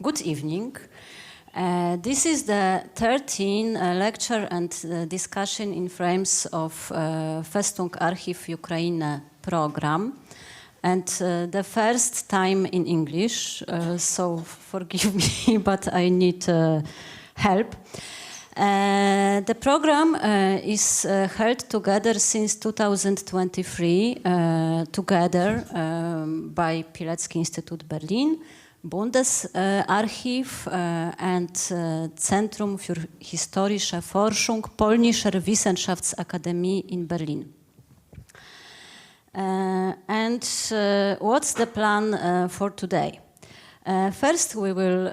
Good evening. This is the 13th lecture and discussion in frames of Festung Archiv Ukraine program, and the first time in English, so forgive me, but I need help. The program is held together since 2023, together by Pilecki-Institut Berlin, Bundesarchiv and Zentrum für Historische Forschung Polnischer Wissenschaftsakademie in Berlin. And what's the plan for today? First, we will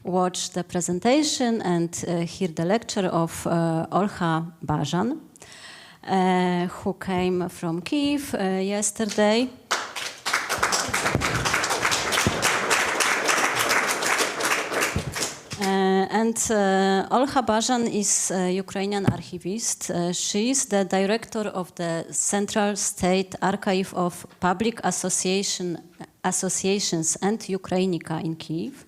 watch the presentation and hear the lecture of Olha Bajan, who came from Kyiv yesterday. And Olha Bajan is a Ukrainian archivist. She is the director of the Central State Archive of Public Associations and Ukrainica in Kyiv.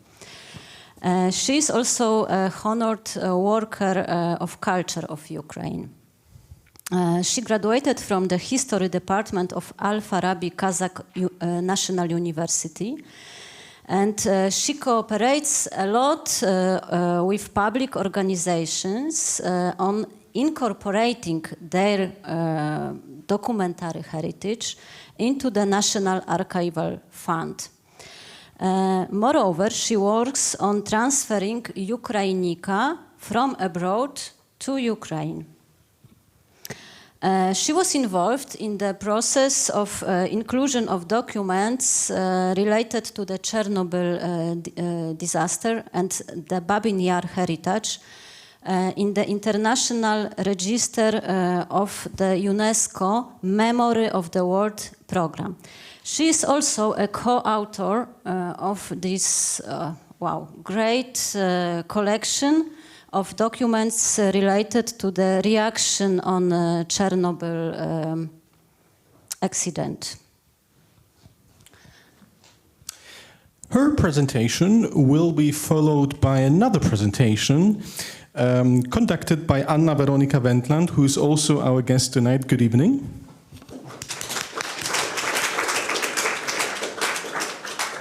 She is also a honored worker of culture of Ukraine. She graduated from the History Department of Al-Farabi Kazakh National University. And she cooperates a lot with public organizations on incorporating their documentary heritage into the National Archival Fund. Moreover, she works on transferring Ukrainica from abroad to Ukraine. She was involved in the process of inclusion of documents related to the Chernobyl disaster and the Babin Yar heritage in the International Register of the UNESCO Memory of the World Program. She is also a co-author of this great collection of documents related to the reaction on Chernobyl accident. Her presentation will be followed by another presentation conducted by Anna Veronika Wendland, who is also our guest tonight. Good evening.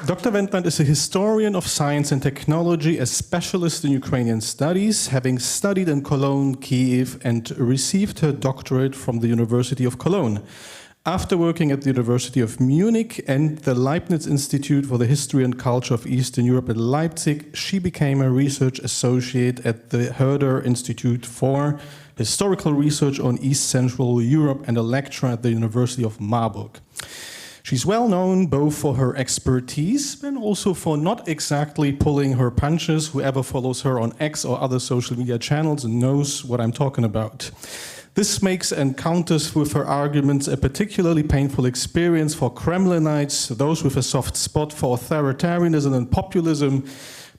Dr. Wendland is a historian of science and technology, a specialist in Ukrainian studies, having studied in Cologne, Kyiv, and received her doctorate from the University of Cologne. After working at the University of Munich and the Leibniz Institute for the History and Culture of Eastern Europe at Leipzig, she became a research associate at the Herder Institute for Historical Research on East Central Europe and a lecturer at the University of Marburg. She's well known both for her expertise and also for not exactly pulling her punches. Whoever follows her on X or other social media channels knows what I'm talking about. This makes encounters with her arguments a particularly painful experience for Kremlinites, those with a soft spot for authoritarianism and populism,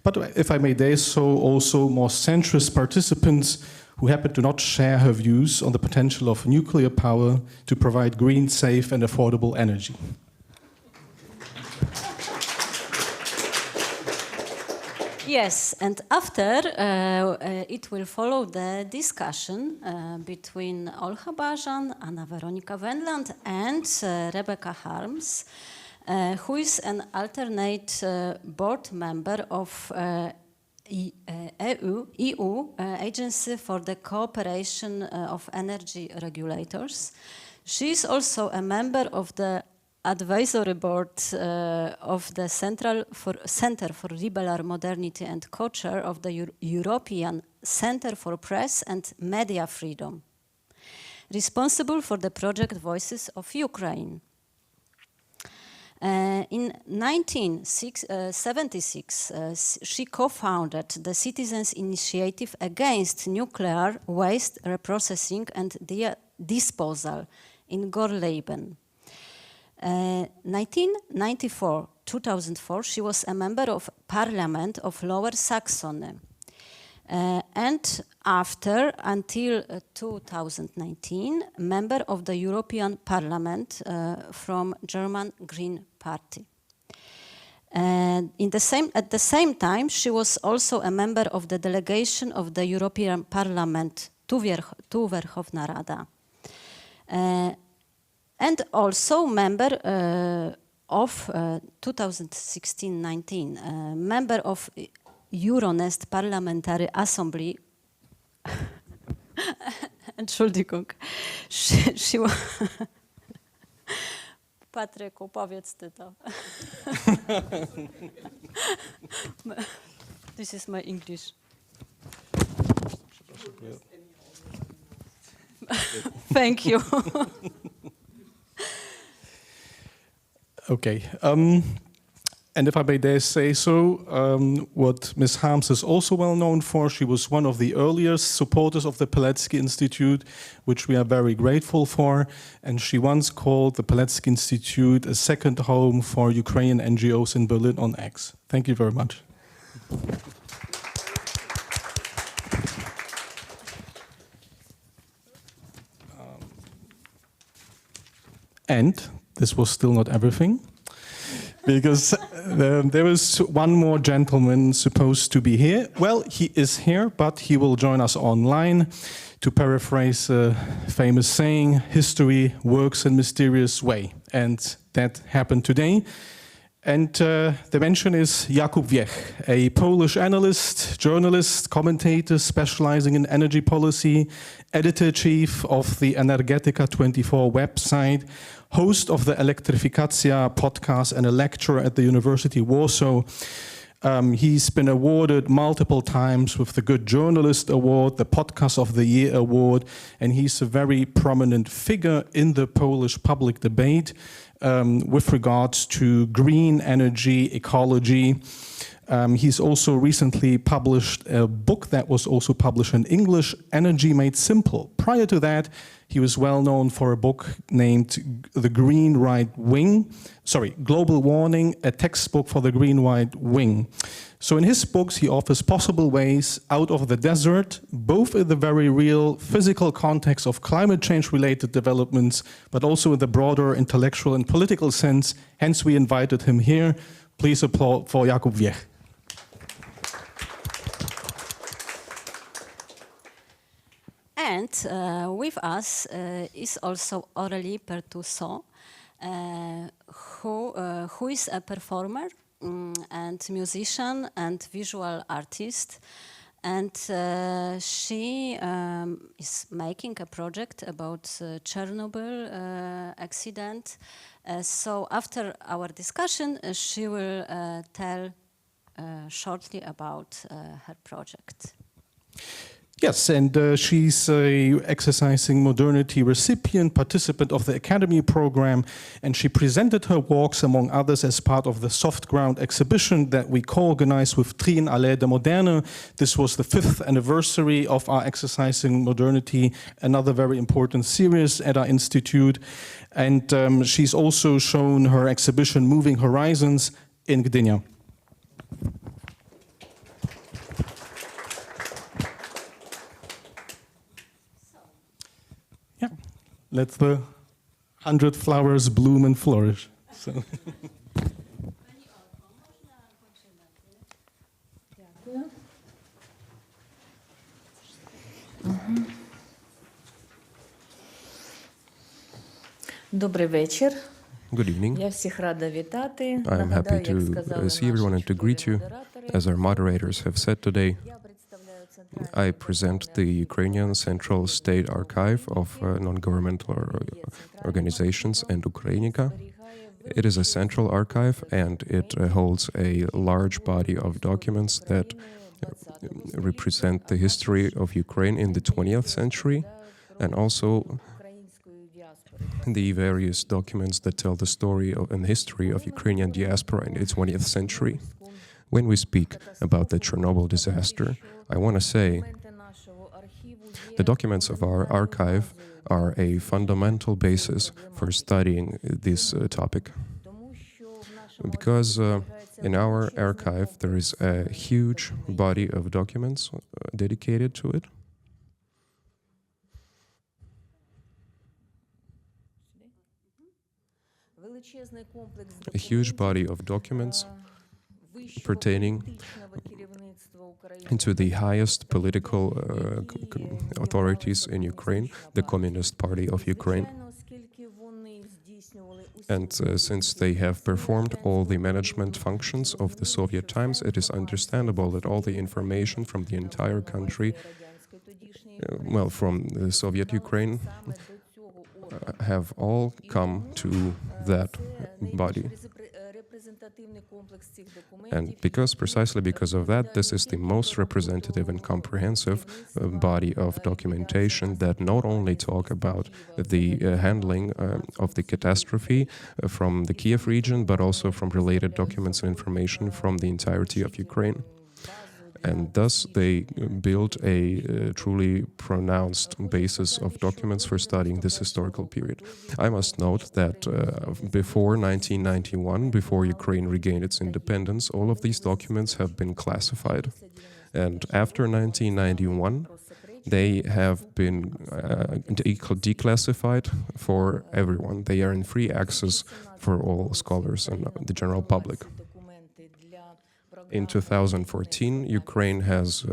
but if I may say so, also more centrist participants who happen to not share her views on the potential of nuclear power to provide green, safe, and affordable energy. Yes, and after it will follow the discussion between Olha Bajan, Anna Veronika Wendland, and Rebecca Harms, who is an alternate board member of EU Agency for the Cooperation of Energy Regulators. She is also a member of the advisory board of the Center for Liberal Modernity and Co-Chair of the European Center for Press and Media Freedom, responsible for the project Voices of Ukraine. In 1976, she co-founded the Citizens' Initiative Against Nuclear Waste Reprocessing and Disposal in Gorleben. 1994-2004, she was a member of Parliament of Lower Saxony. And after, until 2019, member of the European Parliament from German Green Party. And at the same time, she was also a member of the delegation of the European Parliament to Verkhovna Rada. And also member of 2016-19, member of Euronest Parliamentary Assembly. Entschuldigung. She was... Patryku, powiedz ty to. This is my English. Thank you. Okay. And if I may dare say so, what Ms. Harms is also well known for, she was one of the earliest supporters of the Pilecki-Institut, which we are very grateful for. And she once called the Pilecki-Institut a second home for Ukrainian NGOs in Berlin on X. Thank you very much. And this was still not everything, because there is one more gentleman supposed to be here. Well, he is here, but he will join us online. To paraphrase a famous saying, history works in mysterious way. And that happened today. And the mention is Jakub Wiech, a Polish analyst, journalist, commentator specializing in energy policy, editor-chief of the Energetyka24 website, host of the Elektryfikacja podcast and a lecturer at the University of Warsaw. He's been awarded multiple times with the Good Journalist Award, the Podcast of the Year Award, and he's a very prominent figure in the Polish public debate with regards to green energy, ecology. He's also recently published a book that was also published in English, Energy Made Simple. Prior to that, he was well known for a book named The Green Right Wing, Global Warning, a textbook for the Green Right Wing. So in his books, he offers possible ways out of the desert, both in the very real physical context of climate change related developments, but also in the broader intellectual and political sense. Hence, we invited him here. Please applaud for Jakub Wiech. And with us is also Aurélie Pertusson, who is a performer and musician and visual artist. And she is making a project about Chernobyl accident. So after our discussion, she will tell shortly about her project. Yes, and she's a Exercising Modernity recipient, participant of the Academy program, and she presented her works, among others, as part of the Soft Ground exhibition that we co-organized with Triennale der Moderne. This was the 5th anniversary of our Exercising Modernity, another very important series at our institute. And she's also shown her exhibition Moving Horizons in Gdynia. Yeah, let the 100 flowers bloom and flourish. So. Добрий вечір. Good evening. Я всіх рада вітати. I am happy to see everyone and to greet you. As our moderators have said today, I present the Ukrainian Central State Archive of non-governmental organizations and Ukrainica. It is a central archive and it holds a large body of documents that represent the history of Ukraine in the 20th century and also the various documents that tell the story and history of Ukrainian diaspora in the 20th century. When we speak about the Chernobyl disaster, I want to say the documents of our archive are a fundamental basis for studying this topic. Because in our archive there is a huge body of documents dedicated to it. A huge body of documents pertaining to the highest political authorities in Ukraine, the Communist Party of Ukraine. And since they have performed all the management functions of the Soviet times, it is understandable that all the information from the entire country, from the Soviet Ukraine, have all come to that body. And precisely because of that, this is the most representative and comprehensive body of documentation that not only talk about the handling of the catastrophe from the Kiev region, but also from related documents and information from the entirety of Ukraine. And thus they build a truly pronounced basis of documents for studying this historical period. I must note that before 1991, before Ukraine regained its independence, all of these documents have been classified. And after 1991, they have been declassified for everyone. They are in free access for all scholars and the general public. In 2014, Ukraine has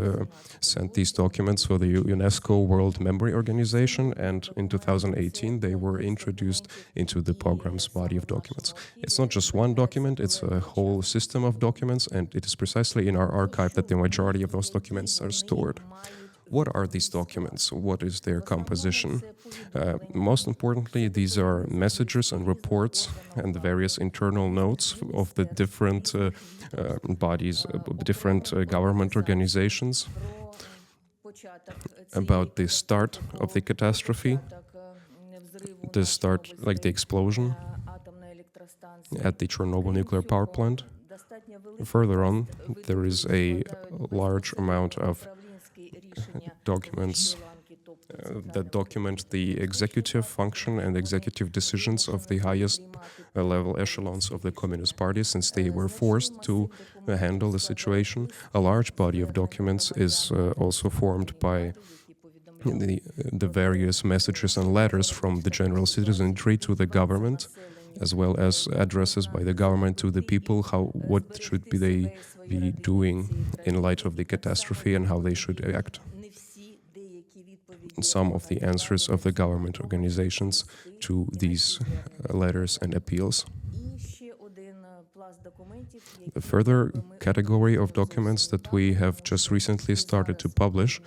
sent these documents for the UNESCO World Memory Organization, and in 2018 they were introduced into the program's body of documents. It's not just one document, it's a whole system of documents, and it is precisely in our archive that the majority of those documents are stored. What are these documents? What is their composition? Most importantly, these are messages and reports and the various internal notes of the different bodies, different government organizations about the start of the catastrophe, the start, like the explosion at the Chernobyl nuclear power plant. Further on, there is a large amount of documents that document the executive function and executive decisions of the highest level echelons of the Communist Party, since they were forced to handle the situation. A large body of documents is also formed by the various messages and letters from the general citizenry to the government, as well as addresses by the government to the people, what should they be doing in light of the catastrophe and how they should act. Some of the answers of the government organizations to these letters and appeals. A further category of documents that we have just recently started to publish,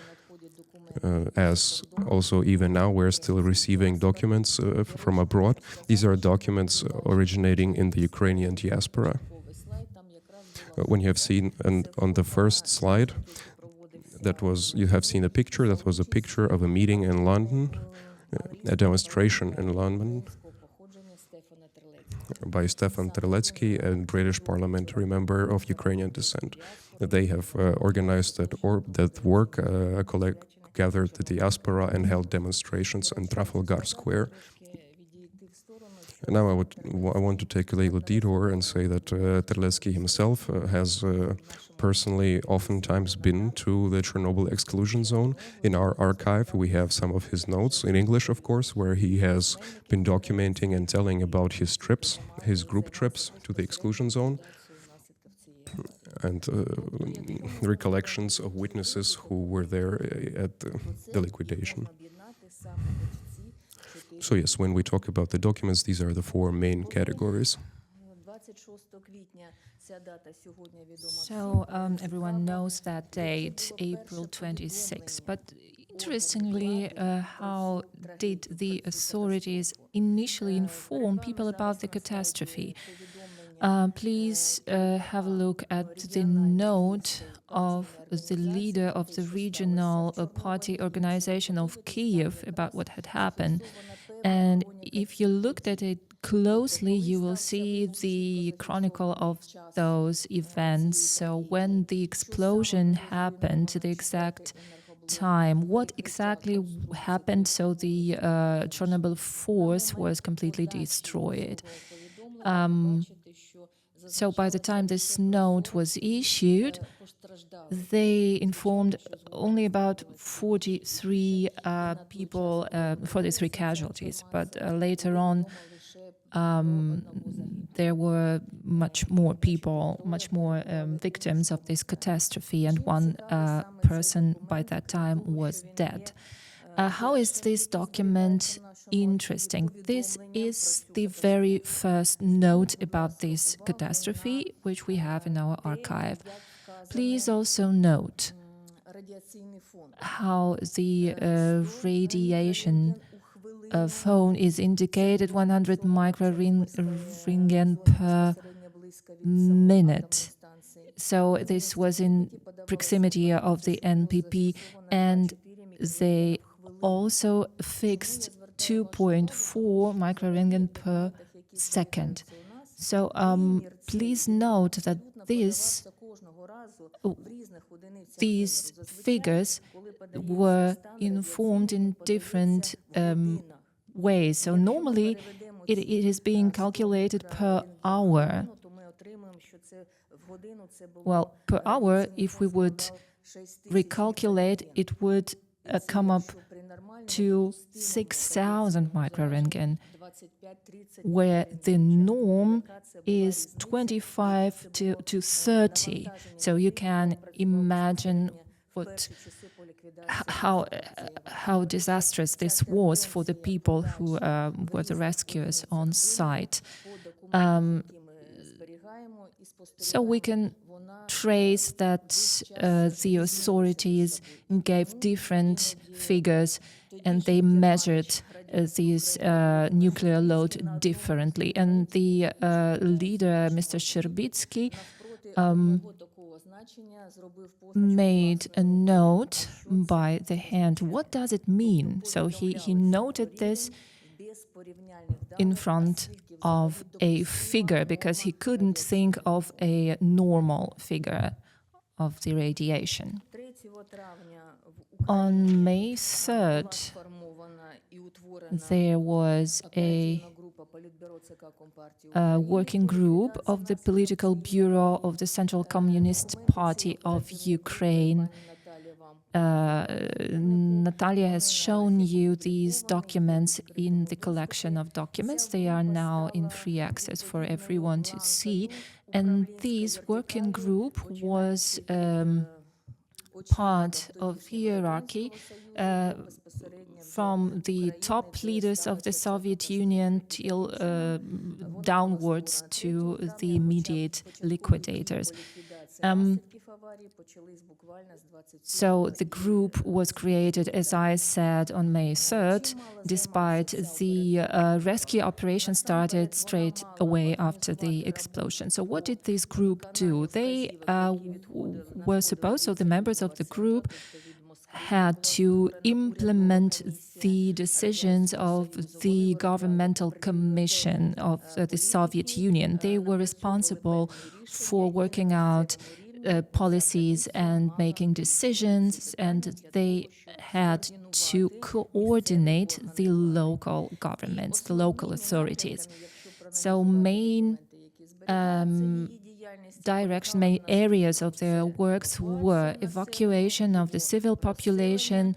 as also even now we're still receiving documents from abroad. These are documents originating in the Ukrainian diaspora. When you have seen on the first slide, you have seen a picture that was a picture of a meeting in London, a demonstration in London by Stefan Terlecki, a British parliamentary member of Ukrainian descent. They have organized that work, gathered the diaspora and held demonstrations in Trafalgar Square. Now I want to take a little detour and say that Terlecki himself has personally oftentimes been to the Chernobyl exclusion zone. In our archive we have some of his notes, in English of course, where he has been documenting and telling about his trips, his group trips to the exclusion zone, and recollections of witnesses who were there at the liquidation. So yes, when we talk about the documents, these are the four main categories. So everyone knows that date, April 26. But interestingly, how did the authorities initially inform people about the catastrophe? Please have a look at the note of the leader of the regional party organization of Kiev about what had happened. And if you looked at it closely, you will see the chronicle of those events. So when the explosion happened, the exact time, what exactly happened, so the Chernobyl force was completely destroyed. So by the time this note was issued, they informed only about 43 people, 43 casualties. But later on, there were much more people, much more victims of this catastrophe, and one person by that time was dead. How is this document interesting? This is the very first note about this catastrophe, which we have in our archive. Please also note how the radiation phone is indicated 100 microringen per minute. So this was in proximity of the NPP, and they also fixed 2.4 microringen per second. So please note that these figures were informed in different ways. So normally it is being calculated per hour. Well, per hour, if we would recalculate, it would come up to 6,000 microringen, where the norm is 25 to 30. So you can imagine how disastrous this was for the people who were the rescuers on site. So we can trace that the authorities gave different figures and they measured this nuclear load differently. And the leader, Mr. Sherbitsky, made a note by the hand. What does it mean? So he noted this in front of a figure because he couldn't think of a normal figure of the radiation. On May 3rd, there was a working group of the political bureau of the Central Communist Party of Ukraine. Natalia has shown you these documents in the collection of documents. They are now in free access for everyone to see. And this working group was part of hierarchy from the top leaders of the Soviet Union till downwards to the immediate liquidators. So the group was created, as I said, on May 3rd, despite the rescue operation started straight away after the explosion. So what did this group do? They were supposed, so the members of the group had to implement the decisions of the governmental commission of the Soviet Union. They were responsible for working out policies and making decisions, and they had to coordinate the local governments, the local authorities. So main main areas of their works were evacuation of the civil population,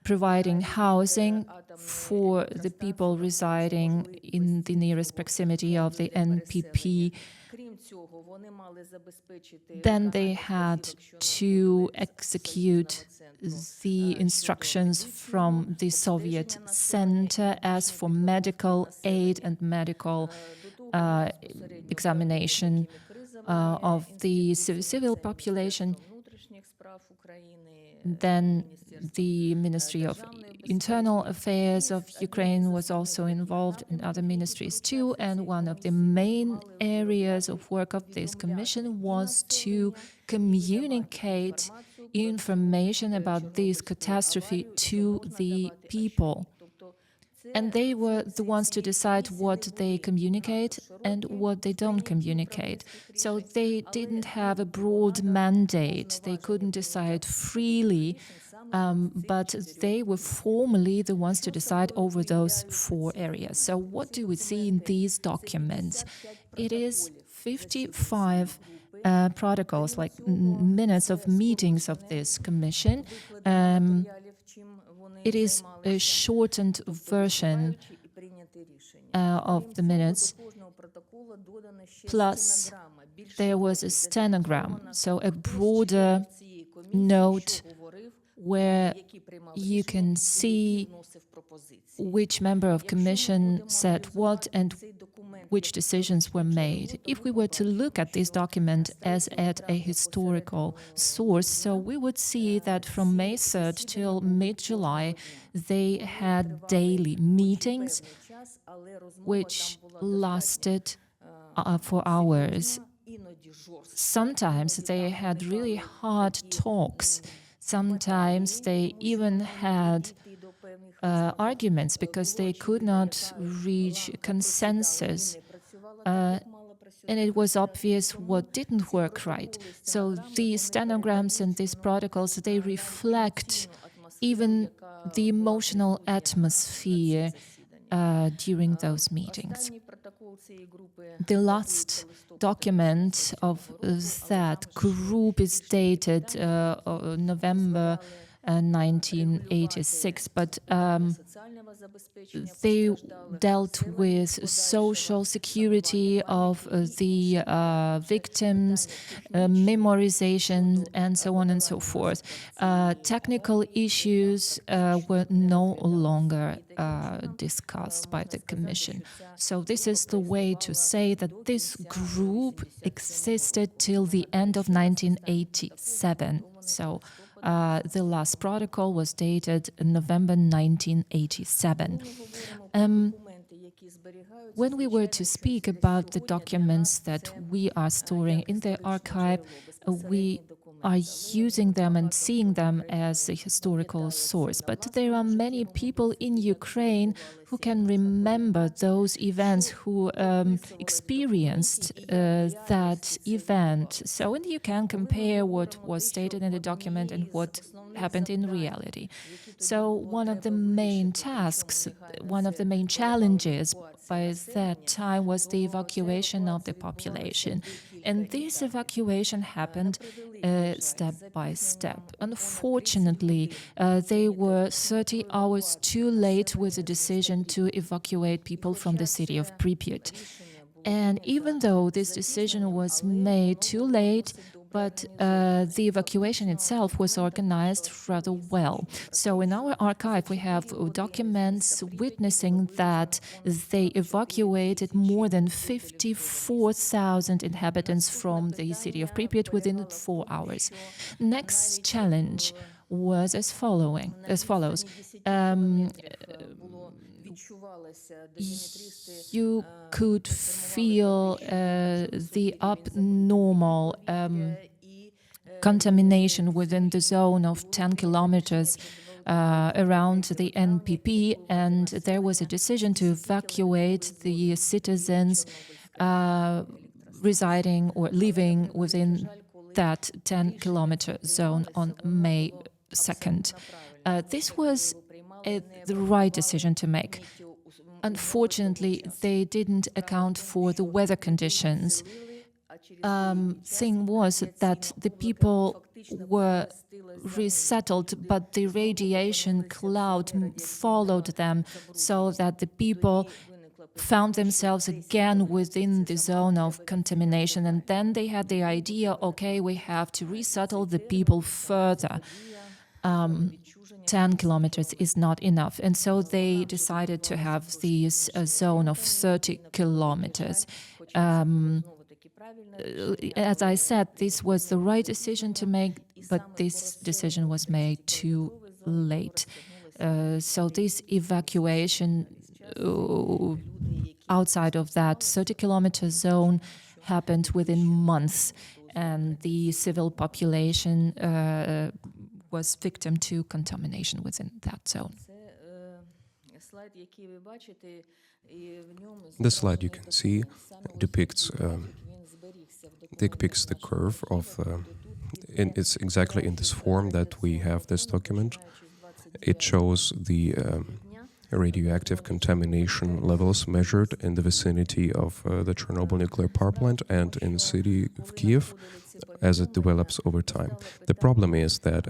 providing housing for the people residing in the nearest proximity of the NPP. Then they had to execute the instructions from the Soviet center as for medical aid and medical examination of the civil population. Then the Ministry of Internal Affairs of Ukraine was also involved, in other ministries too, and one of the main areas of work of this commission was to communicate information about this catastrophe to the people. And they were the ones to decide what they communicate and what they don't communicate. So they didn't have a broad mandate. They couldn't decide freely, but they were formally the ones to decide over those 4 areas. So what do we see in these documents? It is 55 protocols, like minutes of meetings of this commission. It is a shortened version of the minutes, plus there was a stenogram, so a broader note where you can see which member of commission said what and which decisions were made. If we were to look at this document as at a historical source, so we would see that from May 3rd till mid-July, they had daily meetings which lasted for hours. Sometimes they had really hard talks. Sometimes they even had arguments because they could not reach consensus. And it was obvious what didn't work right. So these stenograms and these protocols, they reflect even the emotional atmosphere during those meetings. The last document of that group is dated November 1986, but they dealt with social security of the victims, memorization, and so on and so forth. Technical issues were no longer discussed by the Commission. So this is the way to say that this group existed till the end of 1987. So the last protocol was dated November 1987. When we were to speak about the documents that we are storing in the archive, we are using them and seeing them as a historical source. But there are many people in Ukraine who can remember those events, who experienced that event. So, and you can compare what was stated in the document and what happened in reality. So one of the main tasks, one of the main challenges by that time was the evacuation of the population. And this evacuation happened step by step. Unfortunately, they were 30 hours too late with the decision to evacuate people from the city of Pripyat. And even though this decision was made too late, but the evacuation itself was organized rather well. So in our archive, we have documents witnessing that they evacuated more than 54,000 inhabitants from the city of Pripyat within 4 hours. Next challenge was as follows. You could feel the abnormal contamination within the zone of 10 kilometers around the NPP, and there was a decision to evacuate the citizens residing or living within that 10-kilometer zone on May 2nd. This was the right decision to make. Unfortunately, they didn't account for the weather conditions. Thing was that the people were resettled, but the radiation cloud followed them, so that the people found themselves again within the zone of contamination. And then they had the idea, okay, we have to resettle the people further. 10 kilometers is not enough. And so they decided to have this zone of 30 kilometers. As I said, this was the right decision to make, but this decision was made too late. So this evacuation outside of that 30-kilometer zone happened within months, and the civil population was victim to contamination within that zone. The slide you can see depicts the curve of, it's exactly in this form that we have this document. It shows the radioactive contamination levels measured in the vicinity of the Chernobyl nuclear power plant and in the city of Kiev as it develops over time. The problem is that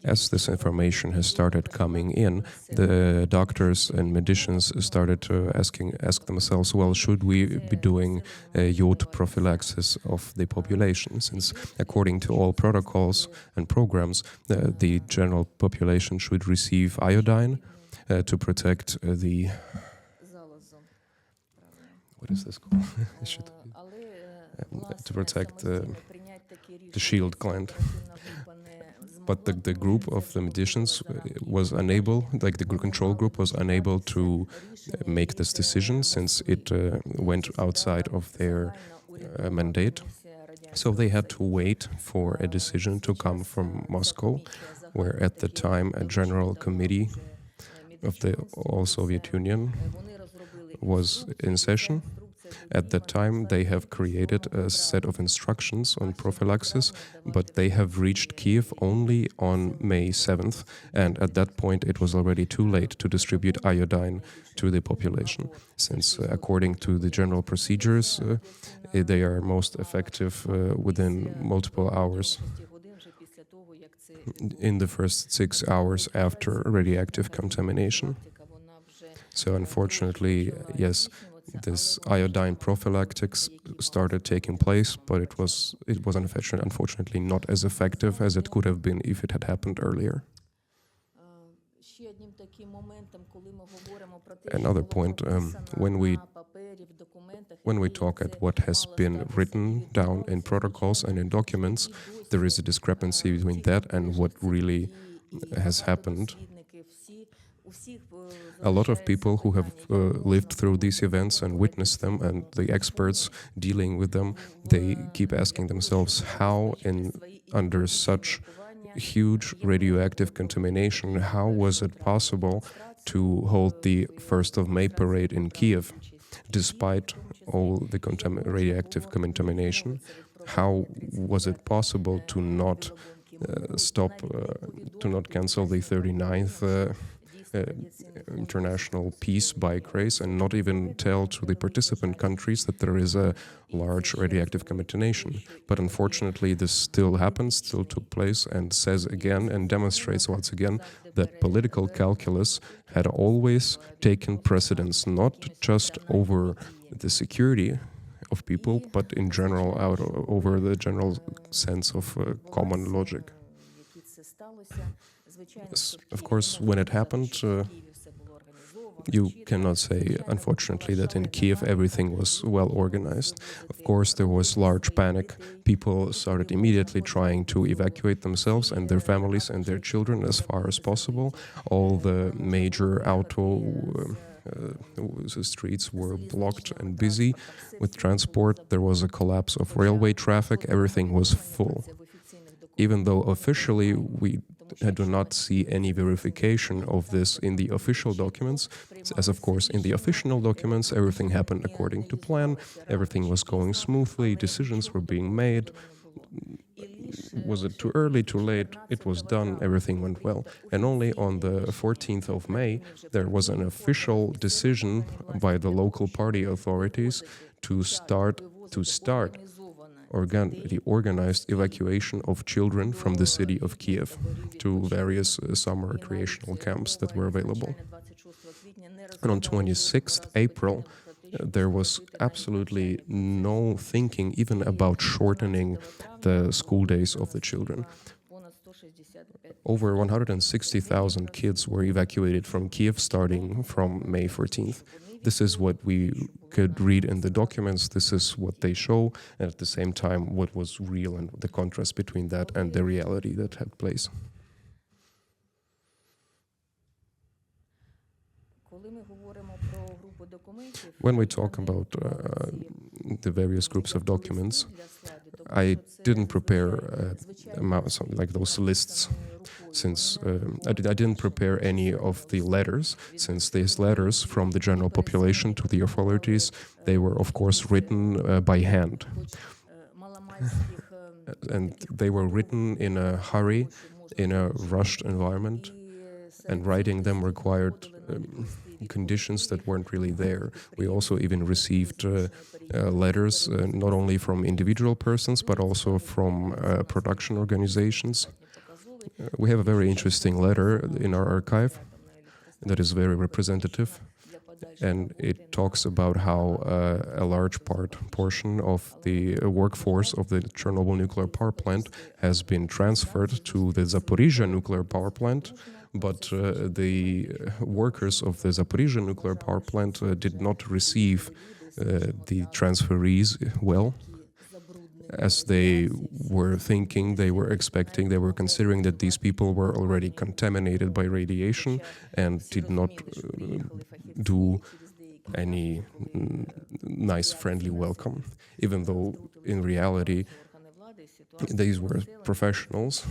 as this information has started coming in, the doctors and medicians started to ask themselves, well, should we be doing iod prophylaxis of the population? Since according to all protocols and programs, the general population should receive iodine to protect the... What is this called? To protect the shield gland. But the group of the medicians was unable, like the control group was unable to make this decision since it went outside of their mandate. So they had to wait for a decision to come from Moscow, where at the time a general committee of the all Soviet Union was in session. At that time, they have created a set of instructions on prophylaxis, but they have reached Kiev only on May 7th, and at that point it was already too late to distribute iodine to the population, since according to the general procedures, they are most effective within multiple hours, in the first 6 hours after radioactive contamination. So unfortunately, yes, this iodine prophylactics started taking place, but it was unfortunately not as effective as it could have been if it had happened earlier. Another point, when we talk at what has been written down in protocols and in documents, there is a discrepancy between that and what really has happened. A lot of people who have lived through these events and witnessed them, and the experts dealing with them, they keep asking themselves how, under such huge radioactive contamination, how was it possible to hold the 1st of May parade in Kiev, despite all the radioactive contamination? How was it possible to not to not cancel the 39th international peace bike race and not even tell to the participant countries that there is a large radioactive contamination? But unfortunately this still happens, still took place, and says again and demonstrates once again that political calculus had always taken precedence, not just over the security of people, but in general over the general sense of common logic. Yes, of course, when it happened, you cannot say, unfortunately, that in Kiev everything was well organized. Of course, there was large panic. People started immediately trying to evacuate themselves and their families and their children as far as possible. All the major streets were blocked and busy with transport. There was a collapse of railway traffic. Everything was full. Even though officially we do not see any verification of this in the official documents, as of course in the official documents everything happened according to plan, everything was going smoothly, decisions were being made. Was it too early, too late? It was done, everything went well. And only on the 14th of May there was an official decision by the local party authorities to start the organized evacuation of children from the city of Kiev to various summer recreational camps that were available. And on 26th April, there was absolutely no thinking even about shortening the school days of the children. Over 160,000 kids were evacuated from Kiev starting from May 14th. This is what we could read in the documents, this is what they show, and at the same time what was real and the contrast between that and the reality that had place. When we talk about the various groups of documents, I didn't prepare like those lists, since I didn't prepare any of the letters, since these letters from the general population to the authorities, they were of course written by hand. And they were written in a hurry, in a rushed environment, and writing them required conditions that weren't really there. We also even received letters not only from individual persons but also from production organizations. We have a very interesting letter in our archive that is very representative, and it talks about how a large portion of the workforce of the Chernobyl nuclear power plant has been transferred to the Zaporizhzhia nuclear power plant, but the workers of the Zaporizhzhia nuclear power plant did not receive the transferees well, as they were thinking, they were expecting, they were considering that these people were already contaminated by radiation and did not do any nice, friendly welcome, even though in reality these were professionals.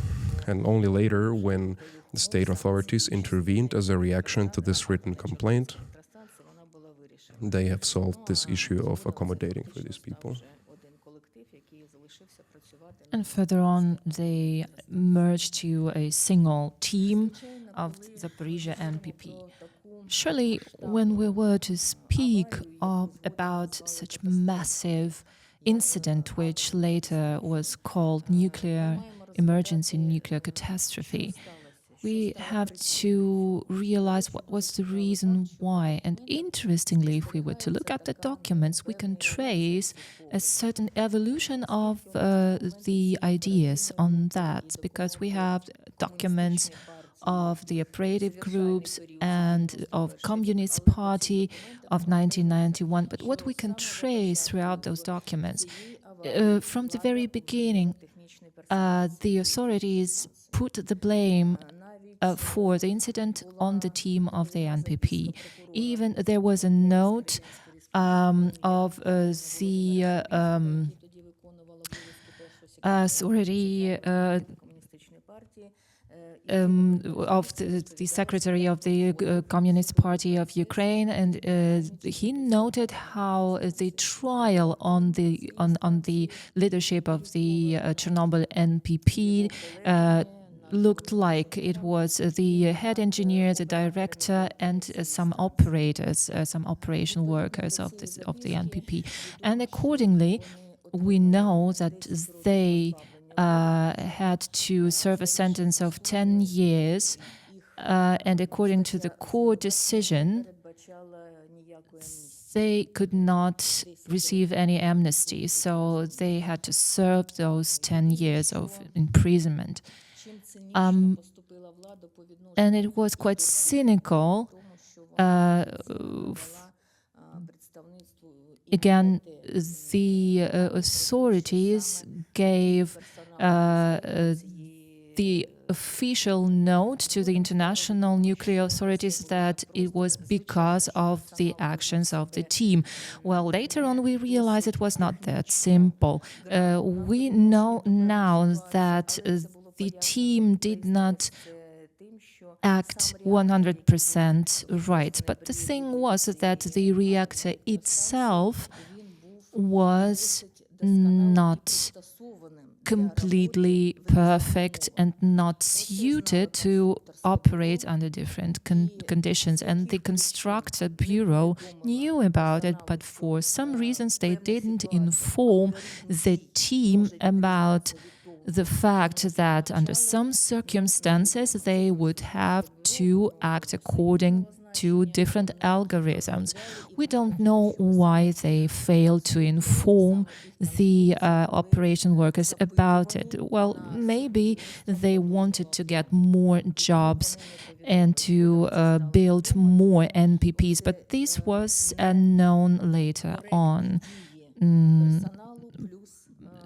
And only later, when the state authorities intervened as a reaction to this written complaint, they have solved this issue of accommodating for these people. And further on, they merged to a single team of Zaporizhzhia NPP. Surely, when we were to speak about such massive incident, which later was called nuclear emergency, nuclear catastrophe, we have to realize what was the reason why. And interestingly, if we were to look at the documents, we can trace a certain evolution of the ideas on that, because we have documents of the operative groups and of Communist Party of 1991. But what we can trace throughout those documents, from the very beginning, the authorities put the blame for the incident on the team of the NPP. Even there was a note of the authority of the secretary of the Communist Party of Ukraine, and he noted how the trial on the leadership of the Chernobyl NPP looked like. It was the head engineer, the director, and some operators, some operation workers of the NPP. And accordingly, we know that they had to serve a sentence of 10 years, and according to the court decision, they could not receive any amnesty, so they had to serve those 10 years of imprisonment. And it was quite cynical. Again, the authorities gave the official note to the international nuclear authorities that it was because of the actions of the team. Well, later on we realized it was not that simple. We know now that the team did not act 100% right. But the thing was that the reactor itself was not completely perfect and not suited to operate under different conditions. And the constructor bureau knew about it, but for some reasons they didn't inform the team about the fact that under some circumstances they would have to act according to different algorithms. We don't know why they failed to inform the operation workers about it. Well, maybe they wanted to get more jobs and to build more NPPs, but this was known later on.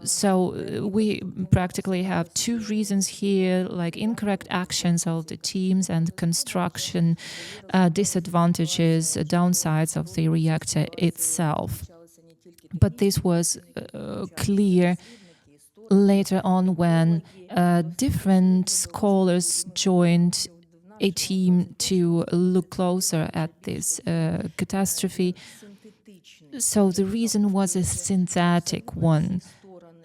So we practically have two reasons here, like incorrect actions of the teams and construction disadvantages, downsides of the reactor itself. But this was clear later on when different scholars joined a team to look closer at this catastrophe. So the reason was a synthetic one.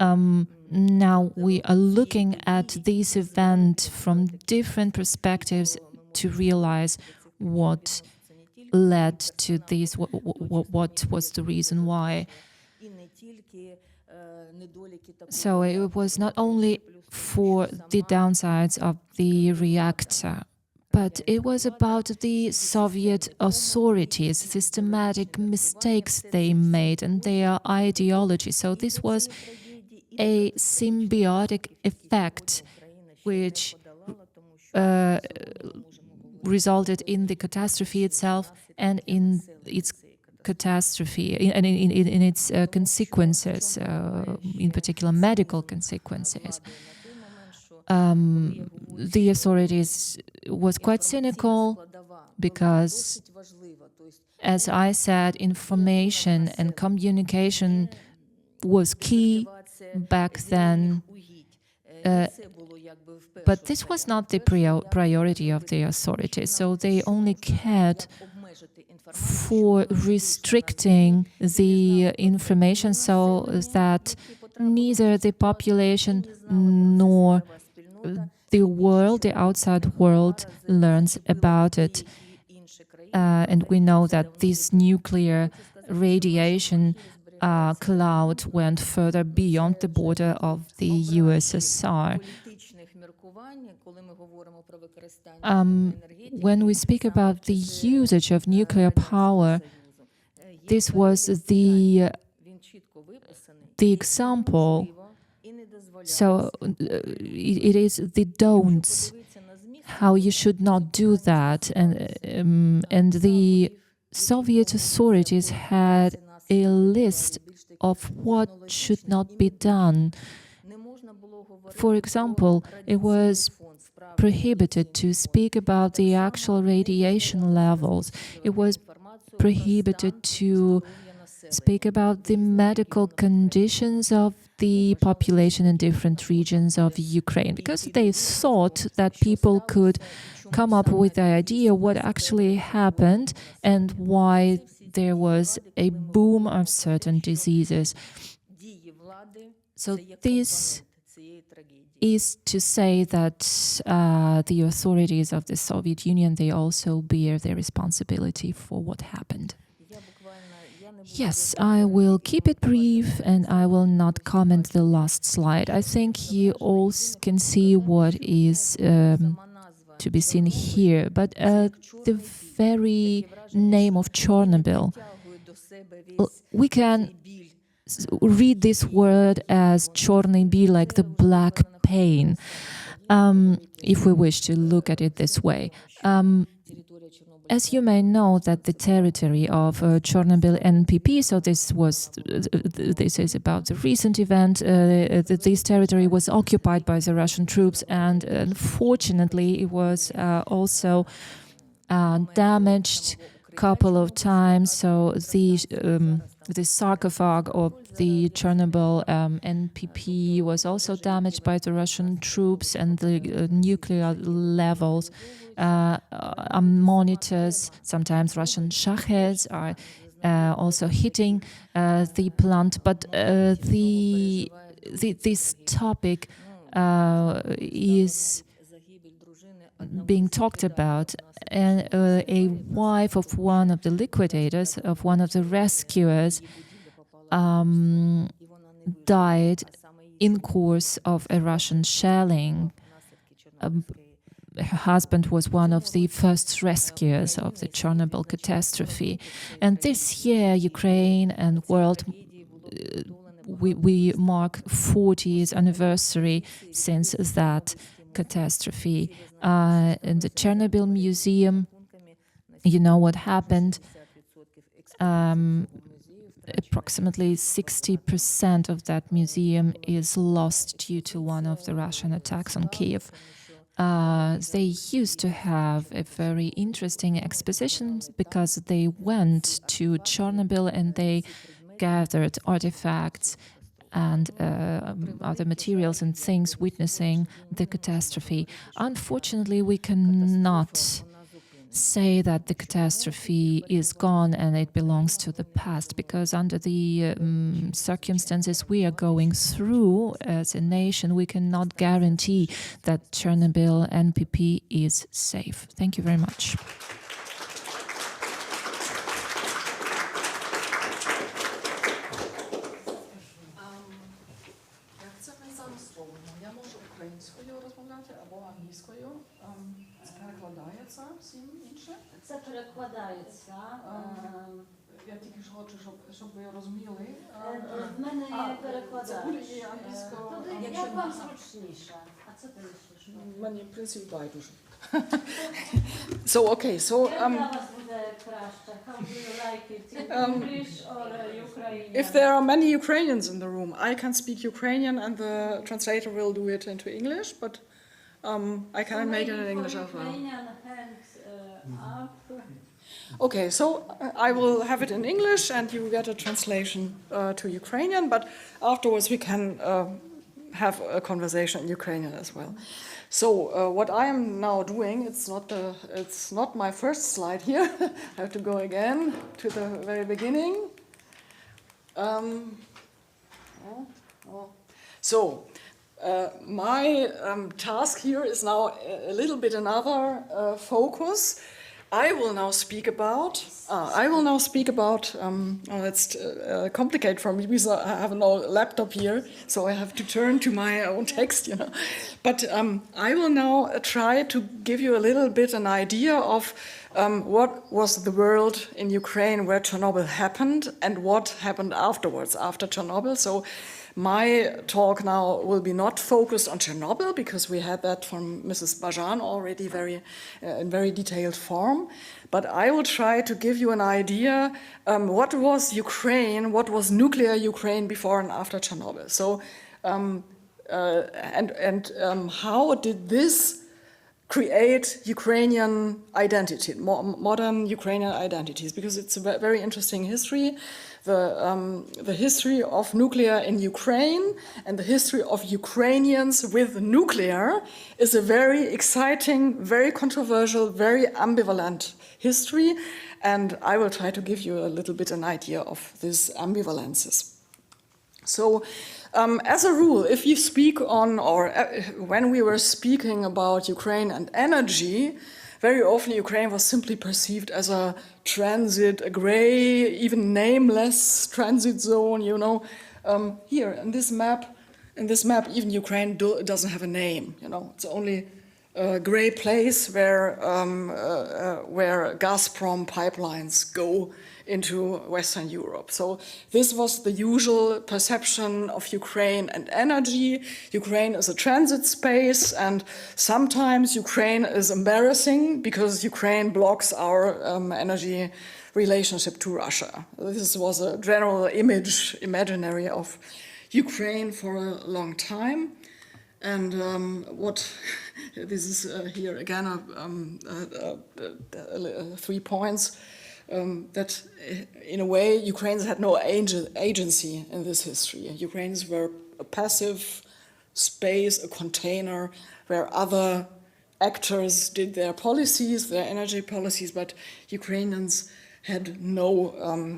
Now we are looking at this event from different perspectives, to realize what led to this, what was the reason why. So it was not only for the downsides of the reactor, but it was about the Soviet authorities, systematic mistakes they made and their ideology. So this was a symbiotic effect which resulted in the catastrophe itself and in its catastrophe and in its consequences, in particular medical consequences. The authorities was quite cynical because, as I said, information and communication was key back then. But this was not the priority of the authorities, so they only cared for restricting the information so that neither the population nor the world, the outside world, learns about it. And we know that this nuclear radiation cloud went further beyond the border of the USSR. When we speak about the usage of nuclear power, this was the example. So it is the don'ts, how you should not do that, and the Soviet authorities had a list of what should not be done. For example, it was prohibited to speak about the actual radiation levels. It was prohibited to speak about the medical conditions of the population in different regions of Ukraine, because they thought that people could come up with the idea what actually happened and why there was a boom of certain diseases. So this is to say that the authorities of the Soviet Union, they also bear their responsibility for what happened. Yes, I will keep it brief and I will not comment the last slide. I think you all can see what is to be seen here, but the very name of Chernobyl, we can read this word as Chernobyl, like the black pain, if we wish to look at it this way. As you may know, that the territory of Chernobyl NPP, so this is about the recent event, this territory was occupied by the Russian troops, and unfortunately it was also damaged a couple of times. So the sarcophage of the Chernobyl NPP was also damaged by the Russian troops, and the nuclear levels monitors, sometimes Russian shaheds, are also hitting the plant. But this topic is being talked about, and a wife of one of the liquidators, of one of the rescuers, died in course of a Russian shelling. Her husband was one of the first rescuers of the Chernobyl catastrophe. And this year, Ukraine and world, we mark 40th anniversary since that catastrophe. In the Chernobyl Museum, you know what happened. Approximately 60% of that museum is lost due to one of the Russian attacks on Kiev. They used to have a very interesting exposition because they went to Chernobyl and they gathered artifacts and other materials and things witnessing the catastrophe. Unfortunately, we cannot say that the catastrophe is gone and it belongs to the past, because under the circumstances we are going through as a nation, we cannot guarantee that Chernobyl NPP is safe. Thank you very much. Я можу українською розмовляти або англійською. Це перекладається всім інше. Це перекладається. Я тільки ж хочу, щоб ви розуміли. В мене є перекладач. Це англійською. Як вам зручніше? А це ти слушно. Мені, в принципі, байдуже. So, okay, so... Як для вас буде краще? How do you like it? In English or Ukrainian? If there are many Ukrainians in the room, I can speak Ukrainian and the translator will do it into English, but I can make it in English as well. Ukrainian hands up. Okay, so I will have it in English and you get a translation to Ukrainian, but afterwards we can have a conversation in Ukrainian as well. So what I am now doing, it's not my first slide here. I have to go again to the very beginning. My task here is now a little bit another focus. I will now speak about. It's complicated for me because I have no laptop here, so I have to turn to my own text, you know. But I will now try to give you a little bit an idea of what was the world in Ukraine where Chernobyl happened and what happened afterwards, after Chernobyl. So my talk now will be not focused on Chernobyl because we had that from Mrs. Bajan already in very detailed form. But I will try to give you an idea what was Ukraine, what was nuclear Ukraine before and after Chernobyl. So how did this create Ukrainian identity, modern Ukrainian identities? Because it's a very interesting history. The history of nuclear in Ukraine and the history of Ukrainians with nuclear is a very exciting, very controversial, very ambivalent history, and I will try to give you a little bit an idea of these ambivalences. So, as a rule, if you speak on, or when we were speaking about Ukraine and energy, very often Ukraine was simply perceived as a transit, a gray, even nameless transit zone, you know. Here, in this map, even Ukraine doesn't have a name, you know. It's only a gray place where Gazprom pipelines go into Western Europe. So this was the usual perception of Ukraine and energy. Ukraine is a transit space, and sometimes Ukraine is embarrassing because Ukraine blocks our energy relationship to Russia. This was a general imaginary of Ukraine for a long time. And this is here again 3 points. That in a way Ukrainians had no agency in this history. Ukrainians were a passive space, a container where other actors did their policies, their energy policies, but Ukrainians had no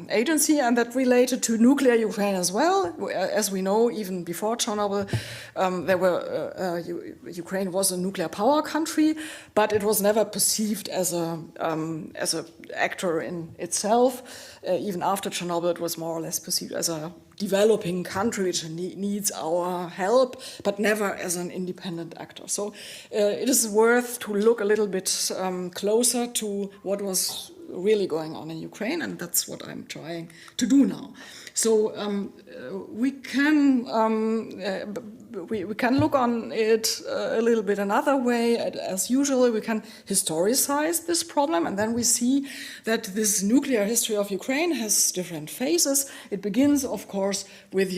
agency, and that related to nuclear Ukraine as well. As we know, even before Chernobyl, Ukraine was a nuclear power country, but it was never perceived as a actor in itself. Even after Chernobyl, it was more or less perceived as a developing country which needs our help, but never as an independent actor. So it is worth to look a little bit closer to what was really going on in Ukraine, and that's what I'm trying to do now. So we can look on it a little bit another way. As usual, we can historicize this problem, and then we see that this nuclear history of Ukraine has different phases. It begins, of course, with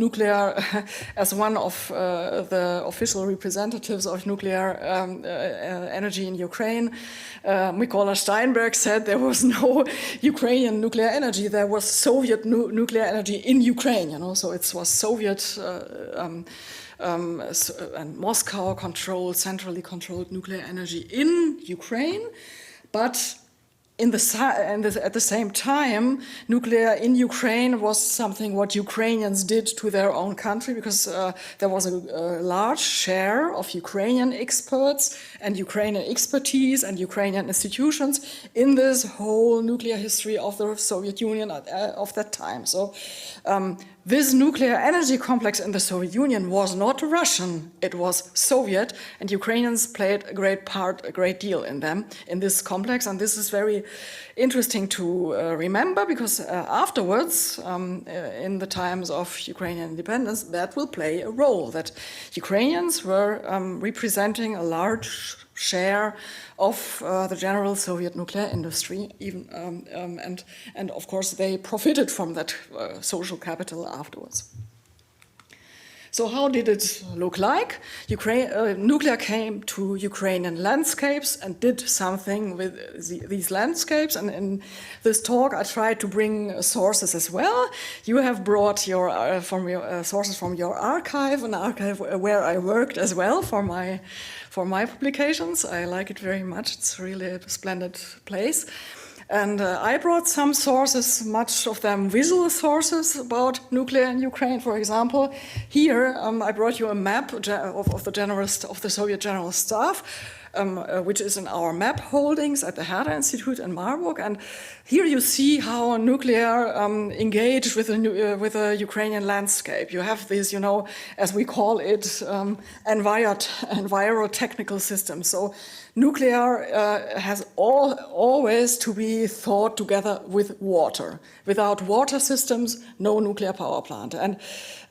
nuclear as one of the official representatives of nuclear energy in Ukraine. Mykola Steinberg said there was no Ukrainian nuclear energy. There was Soviet nuclear energy in Ukraine. So it was Soviet and Moscow-controlled, centrally controlled nuclear energy in Ukraine. But at the same time, nuclear in Ukraine was something what Ukrainians did to their own country, because there was a large share of Ukrainian experts and Ukrainian expertise and Ukrainian institutions in this whole nuclear history of the Soviet Union of that time. So this nuclear energy complex in the Soviet Union was not Russian, it was Soviet, and Ukrainians played a great deal in this complex, and this is very interesting to remember, because afterwards, in the times of Ukrainian independence, that will play a role, that Ukrainians were representing a large share of the general Soviet nuclear industry, even, and of course they profited from that social capital afterwards. So how did it look like? Nuclear came to Ukrainian landscapes and did something with these landscapes. And in this talk, I tried to bring sources as well. You have brought your sources from your archive, an archive where I worked as well for my publications. I like it very much. It's really a splendid place. And I brought some sources, much of them visual sources about nuclear in Ukraine. For example, here I brought you a map of the Soviet General Staff, which is in our map holdings at the Herder-Institut in Marburg. And here you see how nuclear engaged with the Ukrainian landscape. You have these, as we call it, envirotechnical systems. So nuclear has always to be thought together with water. Without water systems, no nuclear power plant. And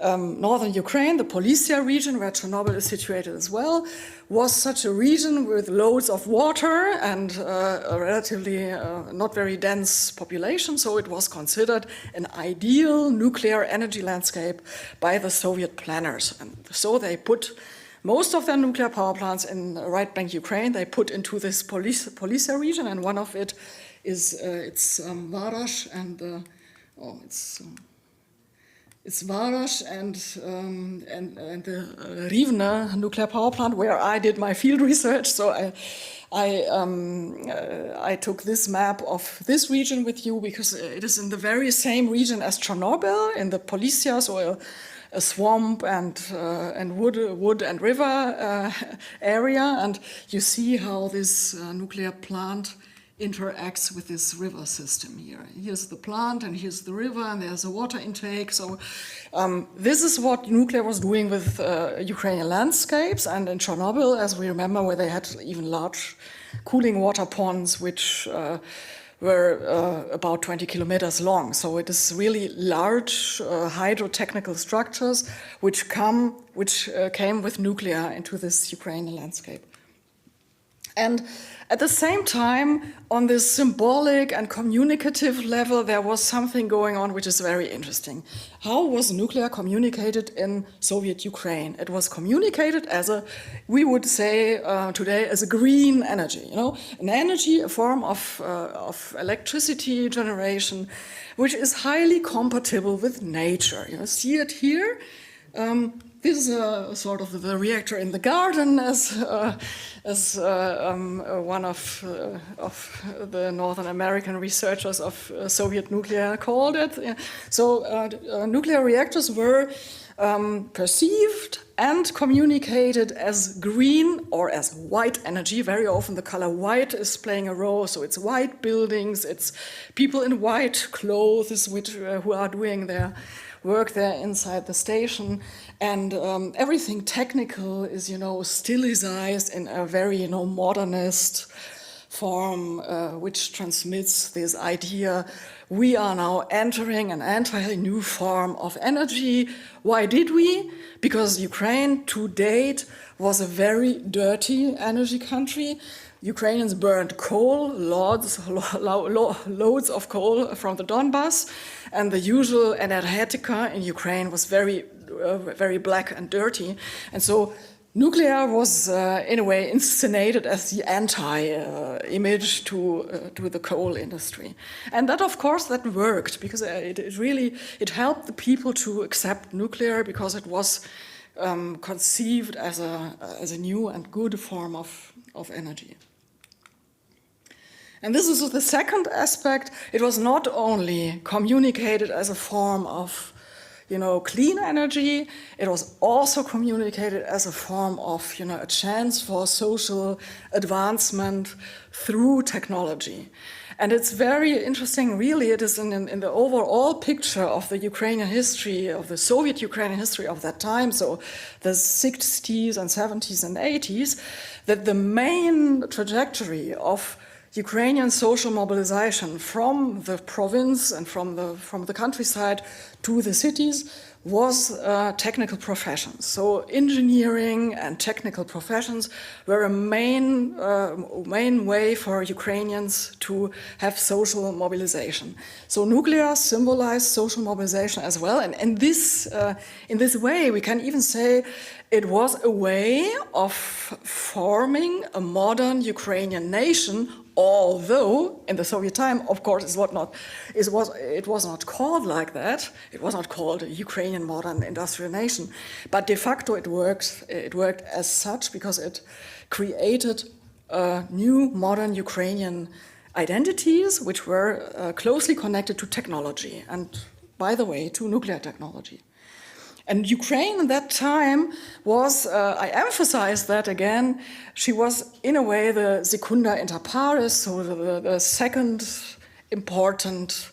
northern Ukraine, the Polisia region, where Chernobyl is situated as well, was such a region with loads of water and a relatively not very dense population, so it was considered an ideal nuclear energy landscape by the Soviet planners. And so they put most of their nuclear power plants in right bank Ukraine, they put into this Polisia region, and one of it is Varash and it's Varash and the Rivne nuclear power plant, where I did my field research. So I took this map of this region with you because it is in the very same region as Chernobyl, in the Polisia, so a swamp and wood and river area, and you see how this nuclear plant interacts with this river system here. Here's the plant and here's the river and there's a water intake. So this is what nuclear was doing with Ukrainian landscapes, and in Chernobyl, as we remember, where they had even large cooling water ponds which were about 20 kilometers long. So it is really large hydrotechnical structures which came with nuclear into this Ukrainian landscape. And at the same time, on this symbolic and communicative level, there was something going on which is very interesting. How was nuclear communicated in Soviet Ukraine? It was communicated as we would say today, as a green energy, an energy, a form of electricity generation, which is highly compatible with nature. You see it here. This is sort of the reactor in the garden, as one of the Northern American researchers of Soviet nuclear called it. So nuclear reactors were perceived and communicated as green or as white energy. Very often the color white is playing a role, so it's white buildings, it's people in white clothes who are doing their work there inside the station, and everything technical is, stylized in a very, modernist form, which transmits this idea: we are now entering an entirely new form of energy. Why did we? Because Ukraine, to date, was a very dirty energy country. Ukrainians burned coal, loads of coal from the Donbass, and the usual energetica in Ukraine was very, very black and dirty. And so nuclear was, in a way, inscenated as the anti-image to the coal industry. And that, of course, that worked, because it helped the people to accept nuclear, because it was conceived as a new and good form of energy. And this is the second aspect. It was not only communicated as a form of, clean energy, it was also communicated as a form of, a chance for social advancement through technology. And it's very interesting, really, it is in the overall picture of the Ukrainian history, of the Soviet Ukrainian history of that time, so the 60s and 70s and 80s, that the main trajectory of Ukrainian social mobilization from the province and from the countryside to the cities was technical professions. So engineering and technical professions were a main way for Ukrainians to have social mobilization. So nuclear symbolized social mobilization as well, and in this way we can even say it was a way of forming a modern Ukrainian nation. Although in the Soviet time, of course, it was not called like that. It was not called a Ukrainian modern industrial nation, but de facto it worked as such because it created new modern Ukrainian identities which were closely connected to technology and, by the way, to nuclear technology. And Ukraine at that time was, I emphasize that again, she was in a way the secunda inter pares, so the second important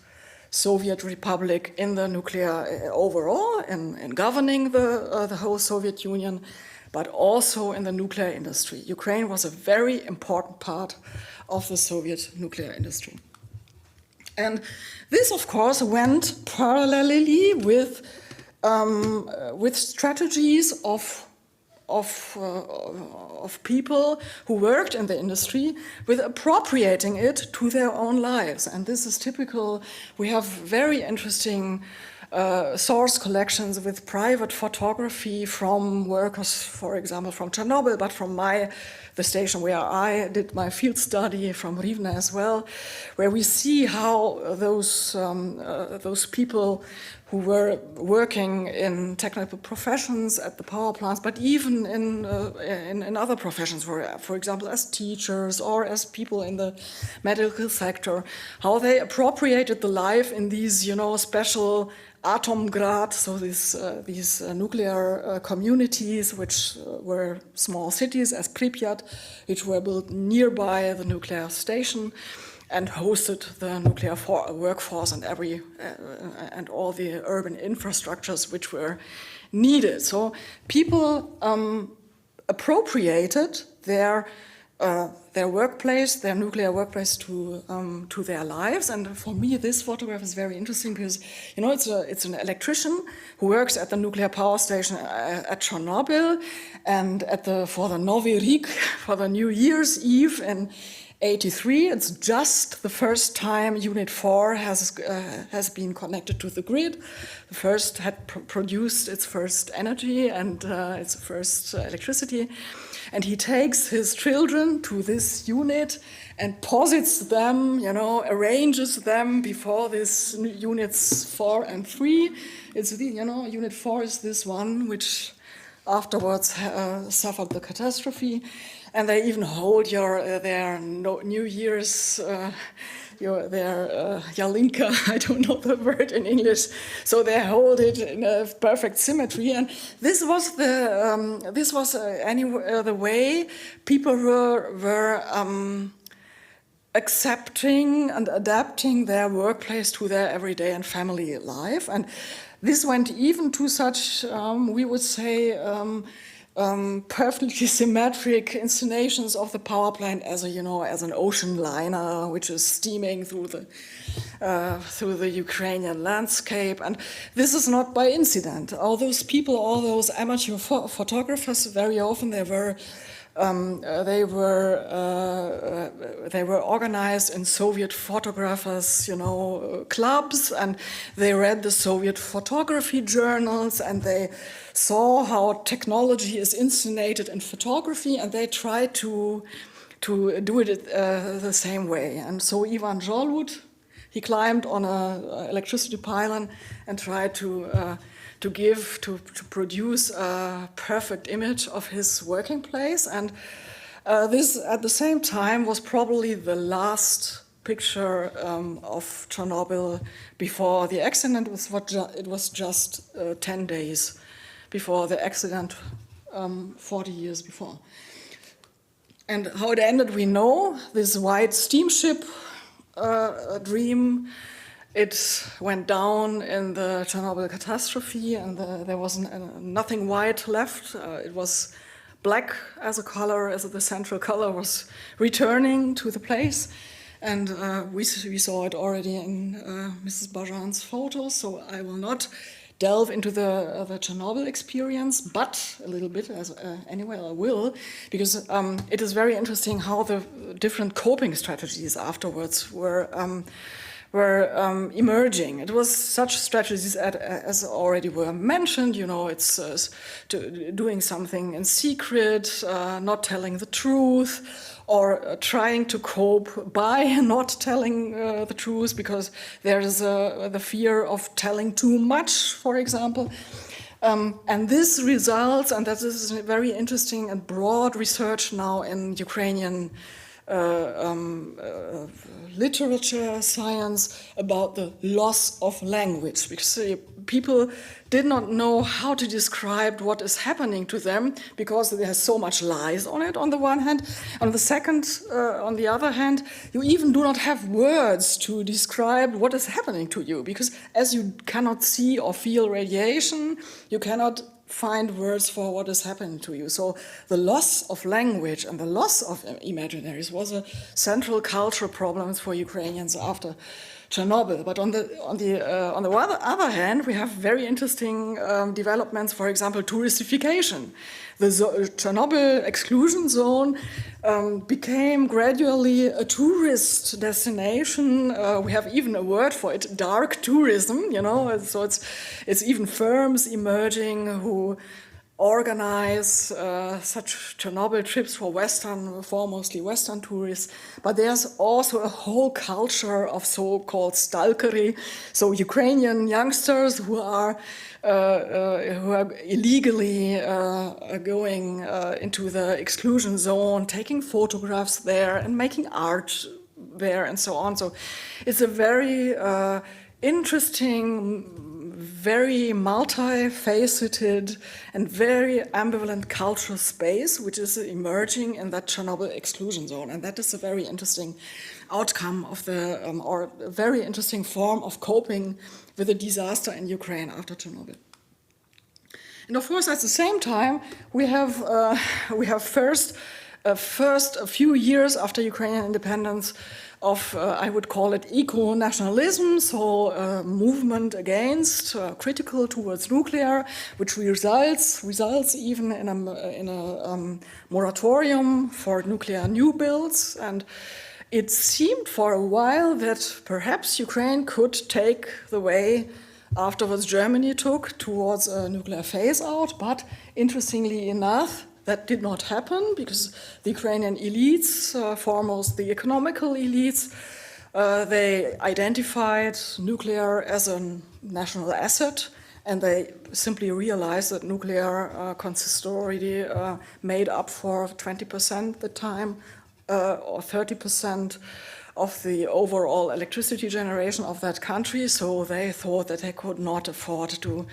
Soviet republic in the nuclear overall, in governing the whole Soviet Union, but also in the nuclear industry. Ukraine was a very important part of the Soviet nuclear industry. And this, of course, went parallelly with strategies of people who worked in the industry, with appropriating it to their own lives. And this is typical. We have very interesting source collections with private photography from workers, for example, from Chernobyl, but from the station where I did my field study, from Rivne as well, where we see how those people who were working in technical professions at the power plants, but even in other professions, for example, as teachers or as people in the medical sector, how they appropriated the life in these, special Atomgrad, so these nuclear communities, which were small cities as Pripyat, which were built nearby the nuclear station, and hosted the nuclear workforce and and all the urban infrastructures which were needed. So people appropriated their workplace, their nuclear workplace, to their lives. And for me, this photograph is very interesting because it's an electrician who works at the nuclear power station at Chernobyl, and for the Novy Rik, for the New Year's Eve in 1983, it's just the first time Unit 4 has been connected to the grid. The first had produced its first energy and its first electricity. And he takes his children to this unit and posits them, arranges them before this units 4 and 3. It's Unit 4 is this one which afterwards suffered the catastrophe. And they even hold their New Year's, their Yalinka, I don't know the word in English. So they hold it in a perfect symmetry. And this was the way people were accepting and adapting their workplace to their everyday and family life. And this went even to such, we would say, perfectly symmetric installations of the power plant as an ocean liner which is steaming through the Ukrainian landscape. And this is not by incident. All those people, all those amateur photographers, very often they were organized in Soviet photographers, clubs, and they read the Soviet photography journals, and they saw how technology is inscenated in photography, and they tried to do it the same way. And so Ivan Zholud, he climbed on an electricity pylon and tried to produce a perfect image of his working place. And This, at the same time, was probably the last picture of Chernobyl before the accident. It was just 10 days before the accident, 40 years before. And how it ended, we know. This white steamship dream, it went down in the Chernobyl catastrophe, and there was nothing white left. It was black as a color, as the central color was returning to the place. And we saw it already in Mrs. Bajan's photos, so I will not delve into the Chernobyl experience, but a little bit, anyway I will, because it is very interesting how the different coping strategies afterwards were emerging. It was such strategies as already were mentioned, you know, it's doing something in secret, not telling the truth, or trying to cope by not telling the truth because there is the fear of telling too much, for example. And this results, and that is very interesting and broad research now in Ukrainian literature, science, about the loss of language, because people did not know how to describe what is happening to them because there's so much lies on it on the one hand. On the other hand, you even do not have words to describe what is happening to you, because as you cannot see or feel radiation, you cannot find words for what is happening to you. So the loss of language and the loss of imaginaries was a central cultural problem for Ukrainians after Chernobyl. But on the other hand, we have very interesting developments. For example, touristification. The Chernobyl exclusion zone became gradually a tourist destination. We have even a word for it, dark tourism. You know, so it's even firms emerging who organize such Chernobyl trips for mostly Western tourists. But there's also a whole culture of so-called stalkery. So Ukrainian youngsters who are illegally going into the exclusion zone, taking photographs there and making art there and so on. So it's a very interesting, very multifaceted and very ambivalent cultural space which is emerging in that Chernobyl exclusion zone. And that is a very interesting outcome of the, or a very interesting form of coping with the disaster in Ukraine after Chernobyl. And of course, at the same time, we have first a few years after Ukrainian independence of, I would call it eco-nationalism, so movement against, critical towards nuclear, which results even in a moratorium for nuclear new builds. And it seemed for a while that perhaps Ukraine could take the way afterwards Germany took towards a nuclear phase-out, but interestingly enough, that did not happen because the Ukrainian elites, foremost the economical elites, they identified nuclear as a national asset, and they simply realized that nuclear consists already made up for 20% at the time, or 30% of the overall electricity generation of that country. So they thought that they could not afford to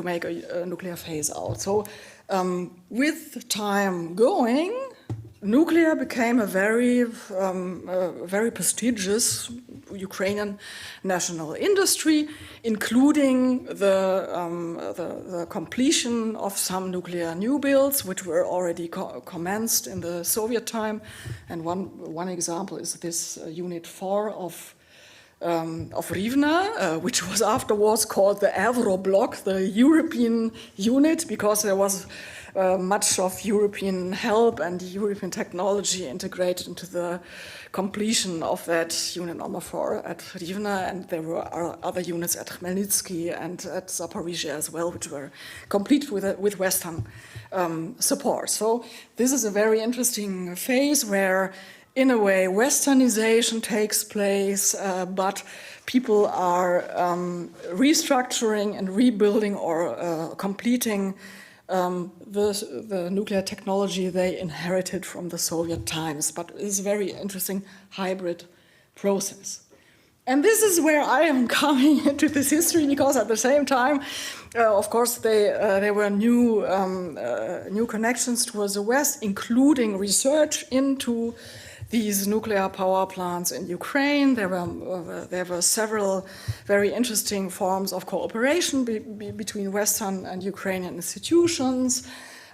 make a nuclear phase out. So with time going, nuclear became a very prestigious Ukrainian national industry, including the completion of some nuclear new builds, which were already commenced in the Soviet time. And one example is this Unit 4 of Rivne, which was afterwards called the Avro Block, the European unit, because there was much of European help and European technology integrated into the completion of that unit number 4 at Rivne, and there were other units at Khmelnytsky and at Zaporizhia as well, which were complete with Western support. So this is a very interesting phase where, in a way, Westernization takes place, but people are restructuring and rebuilding or completing the nuclear technology they inherited from the Soviet times, but it's a very interesting hybrid process. And this is where I am coming into this history, because at the same time, of course, there were new connections towards the West, including research into these nuclear power plants in Ukraine. There were several very interesting forms of cooperation between Western and Ukrainian institutions.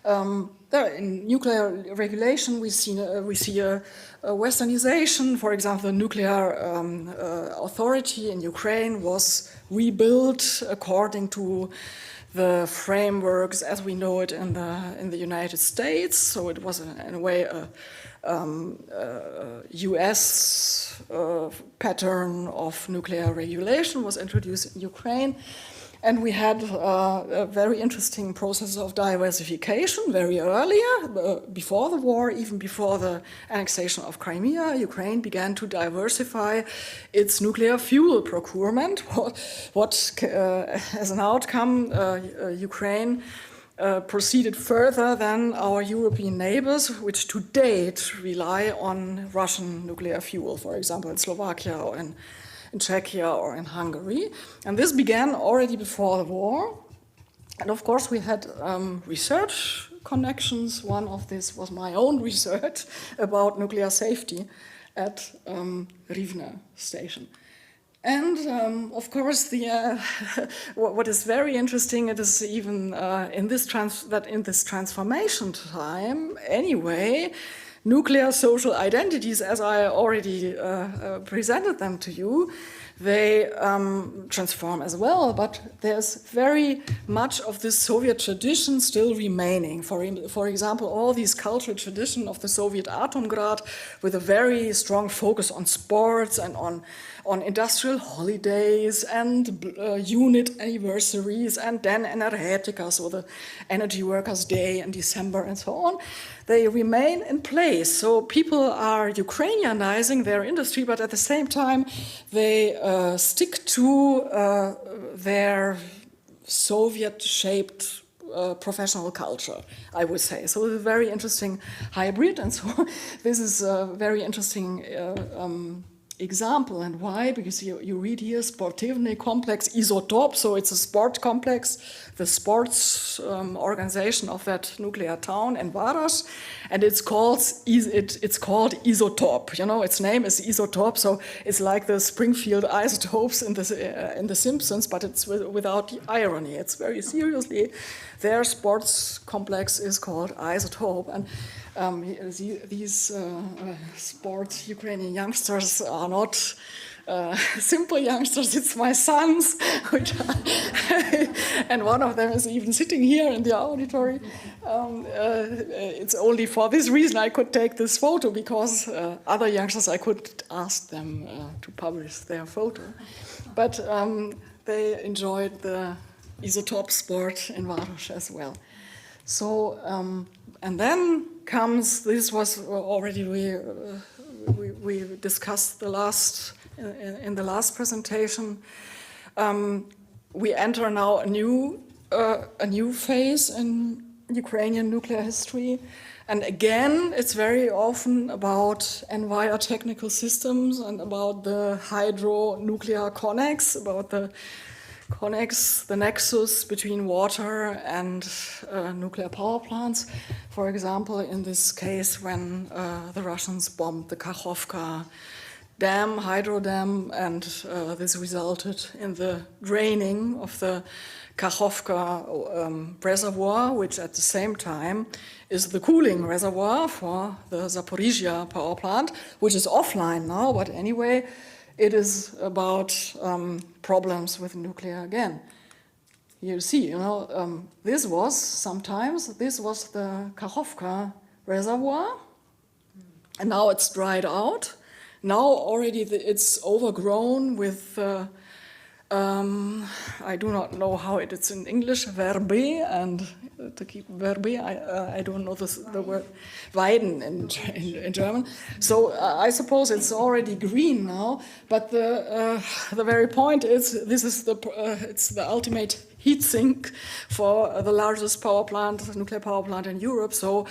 In nuclear regulation, we see a westernization. For example, the nuclear authority in Ukraine was rebuilt according to the frameworks as we know it in the United States. So it was in a way a US pattern of nuclear regulation was introduced in Ukraine. And we had a very interesting process of diversification very earlier, before the war, even before the annexation of Crimea. Ukraine began to diversify its nuclear fuel procurement. As an outcome, Ukraine proceeded further than our European neighbors, which to date rely on Russian nuclear fuel, for example, in Slovakia or in Czechia or in Hungary. And this began already before the war. And of course, we had research connections. One of this was my own research about nuclear safety at Rivne station. And of course, what is very interesting, it is even in this transformation time, anyway, nuclear social identities, as I already presented them to you, they transform as well, but there's very much of this Soviet tradition still remaining. For example, all these cultural tradition of the Soviet Atomgrad with a very strong focus on sports and on industrial holidays and unit anniversaries and then Energetica, so the Energy Workers' Day in December and so on. They remain in place. So people are Ukrainianizing their industry, but at the same time, they stick to their Soviet-shaped professional culture, I would say. So it's a very interesting hybrid, and so this is a very interesting example. And why? Because you read here, Sportivny complex isotop, so it's a sport complex, the sports organization of that nuclear town in Varas, and it's called Isotop. You know, its name is Isotop, so it's like the Springfield isotopes in the Simpsons, but it's without the irony. It's very seriously, their sports complex is called Isotope, and these sports Ukrainian youngsters are not simple youngsters. It's my sons, and one of them is even sitting here in the auditory. It's only for this reason I could take this photo, because other youngsters I could ask them to publish their photo. But they enjoyed the Isotope sport in Varos as well. So, and then comes, this was already we discussed in the last presentation. We enter now a new phase in Ukrainian nuclear history, and again it's very often about envirotechnical systems and about the hydro-nuclear connex, about the connex, the nexus between water and nuclear power plants. For example, in this case, when the Russians bombed the Kakhovka dam, hydro dam, and this resulted in the draining of the Kakhovka reservoir, which at the same time is the cooling reservoir for the Zaporizhia power plant, which is offline now, but anyway, it is about problems with nuclear again. You see, this was the Kakhovka reservoir, and now it's dried out. Now already it's overgrown with, I do not know how it is in English, verbe, and to keep verbe, I don't know the word Weiden in German. So I suppose it's already green now, but the very point is, this is it's the ultimate heat sink for the largest power plant, nuclear power plant in Europe. So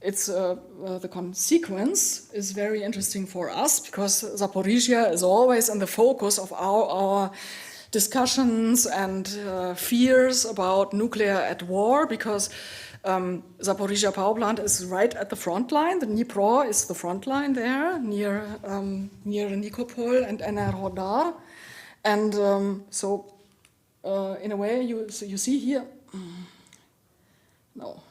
it's the consequence is very interesting for us because Zaporizhia is always in the focus of our discussions and fears about nuclear at war, because Zaporizhia power plant is right at the front line. The Dnipro is the front line there, near Nikopol and Enerhodar. And in a way, you see here, no,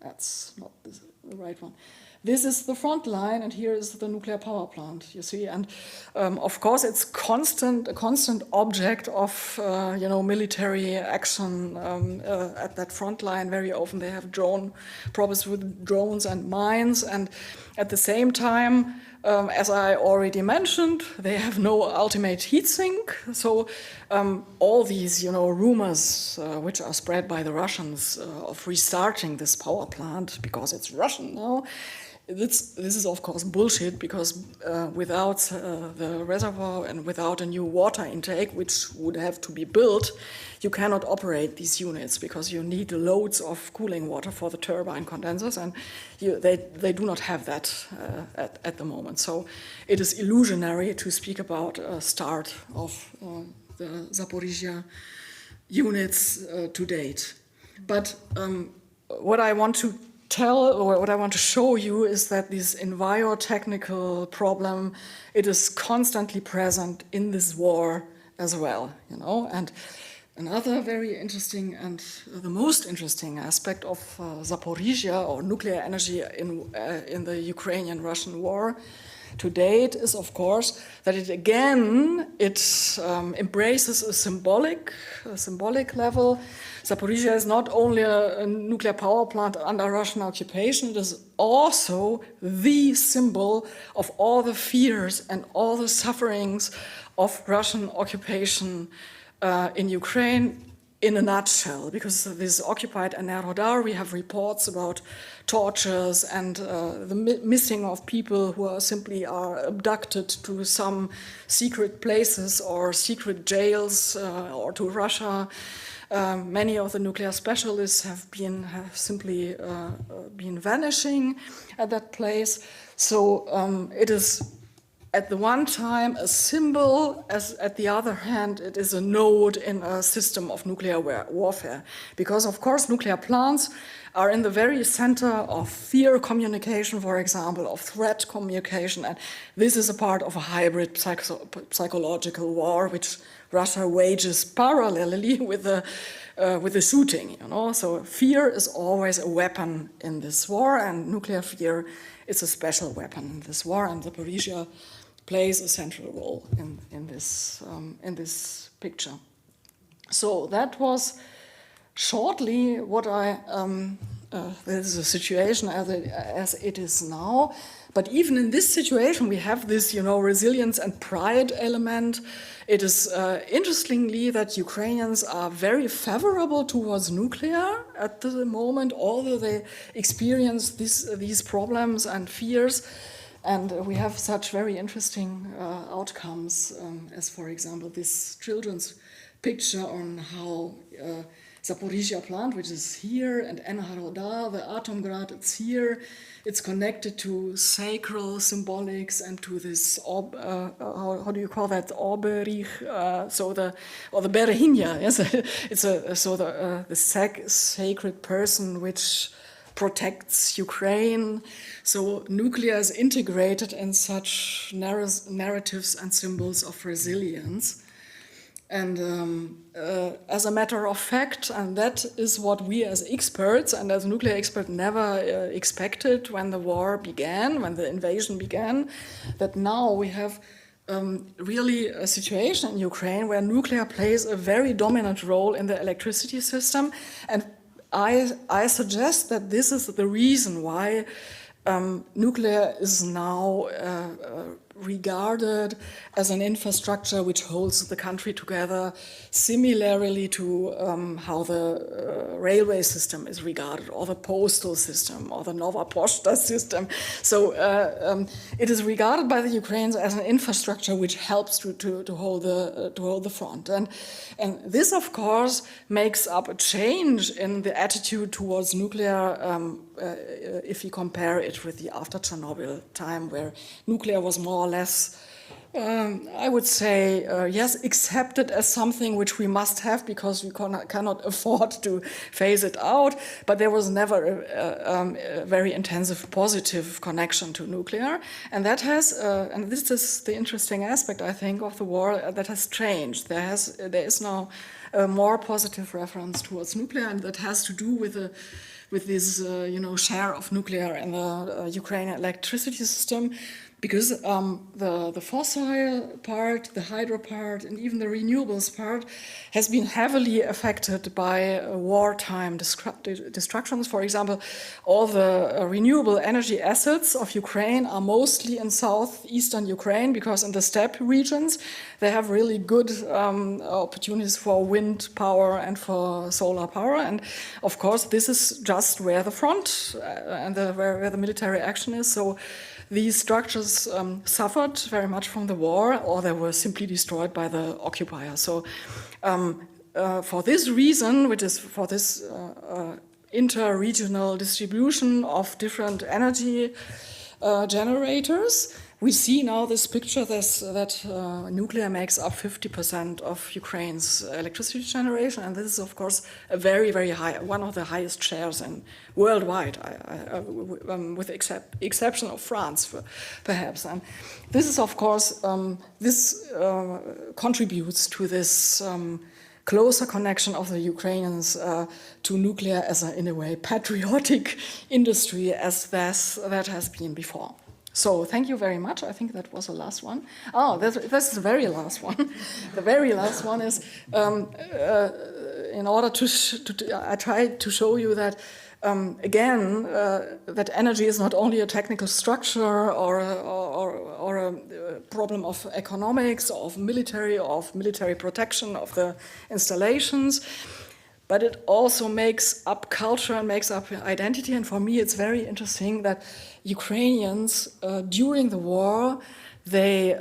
that's not the right one. This is the front line, and here is the nuclear power plant, you see. And of course, it's a constant object of military action at that front line. Very often they have problems with drones and mines, and at the same time, as I already mentioned, they have no ultimate heat sink. So all these, rumors which are spread by the Russians of restarting this power plant because it's Russian now, this is of course bullshit, because without the reservoir and without a new water intake, which would have to be built, you cannot operate these units because you need loads of cooling water for the turbine condensers, and they do not have that at the moment. So it is illusionary to speak about a start of the Zaporizhia units to date. But what I want to what I want to show you is that this envirotechnical problem, it is constantly present in this war as well, And another very interesting and the most interesting aspect of Zaporizhia, or nuclear energy in the Ukrainian-Russian war to date, is of course that it embraces a symbolic level. Zaporizhia is not only a nuclear power plant under Russian occupation, it is also the symbol of all the fears and all the sufferings of Russian occupation in Ukraine in a nutshell. Because this occupied Enerhodar, we have reports about tortures and the missing of people who are abducted to some secret places or secret jails or to Russia. Many of the nuclear specialists have simply been vanishing at that place. So it is at the one time a symbol, as at the other hand it is a node in a system of nuclear warfare. Because of course nuclear plants are in the very center of fear communication, for example, of threat communication, and this is a part of a hybrid psychological war which Russia wages parallelly with the shooting, So fear is always a weapon in this war, and nuclear fear is a special weapon in this war, and Zaporizhia plays a central role in this picture. So that was shortly what this is a situation as it is now. But even in this situation, we have this, resilience and pride element. It is interestingly that Ukrainians are very favorable towards nuclear at the moment, although they experience these problems and fears. And we have such very interesting outcomes, as for example, this children's picture on how Zaporizhia plant, which is here, and Enerhodar, the Atomgrad, it's here. It's connected to sacral symbolics and to this, how do you call that, Oberich, or the Berehinia, yes? It's the sacred person which protects Ukraine. So nuclear is integrated in such narratives and symbols of resilience. And as a matter of fact, and that is what we as experts and as nuclear experts never expected when the war began, when the invasion began, that now we have really a situation in Ukraine where nuclear plays a very dominant role in the electricity system. And I suggest that this is the reason why nuclear is now regarded as an infrastructure which holds the country together, similarly to how the railway system is regarded, or the postal system, or the Nova Pošta system. So it is regarded by the Ukrainians as an infrastructure which helps to hold the front. And this, of course, makes up a change in the attitude towards nuclear if you compare it with the after Chernobyl time, where nuclear was more or less, I would say, yes, accepted as something which we must have because we cannot afford to phase it out, but there was never a very intensive positive connection to nuclear. And that has, and this is the interesting aspect, I think, of the war, that has changed. There is now a more positive reference towards nuclear, and that has to do with this, share of nuclear in the Ukrainian electricity system, because the fossil part, the hydro part, and even the renewables part has been heavily affected by wartime destructions. For example, all the renewable energy assets of Ukraine are mostly in southeastern Ukraine, because in the steppe regions they have really good opportunities for wind power and for solar power. And of course, this is just where the front and where the military action is. So these structures suffered very much from the war, or they were simply destroyed by the occupier. So for this reason, which is for this inter-regional distribution of different energy generators, we see now this picture that nuclear makes up 50% of Ukraine's electricity generation, and this is, of course, a very, very high, one of the highest shares in worldwide, with exception of France, perhaps. And this is, of course, this contributes to this closer connection of the Ukrainians to nuclear as in a way, patriotic industry as that has been before. So thank you very much. I think that was the last one. Oh, this is the very last one. The very last one is, in order I tried to show you that, again, that energy is not only a technical structure or a problem of economics, of military protection of the installations, but it also makes up culture and makes up identity. And for me, it's very interesting that Ukrainians, during the war, they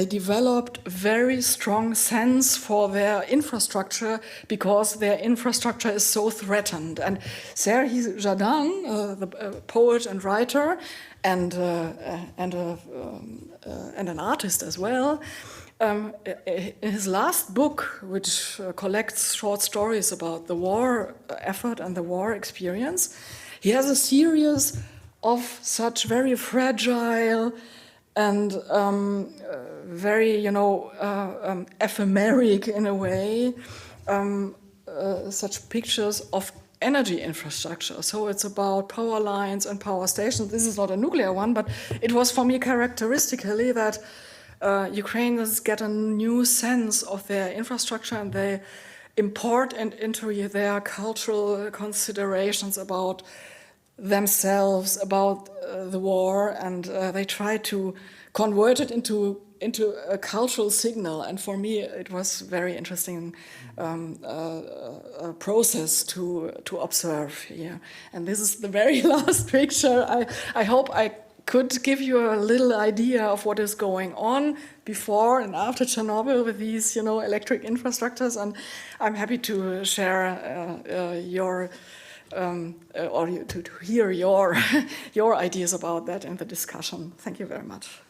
developed a very strong sense for their infrastructure because their infrastructure is so threatened. And Serhii Zhadan, the poet and writer, and an artist as well, in his last book, which collects short stories about the war effort and the war experience, he has a series of such very fragile and very, ephemeric in a way, such pictures of energy infrastructure. So it's about power lines and power stations. This is not a nuclear one, but it was for me characteristically that Ukrainians get a new sense of their infrastructure, and they import into their cultural considerations about themselves, about the war, and they try to convert it into a cultural signal. And for me, it was very interesting process to observe here. And this is the very last picture. I hope I could give you a little idea of what is going on before and after Chernobyl with these, electric infrastructures. And I'm happy to share your or to hear your ideas about that in the discussion. Thank you very much.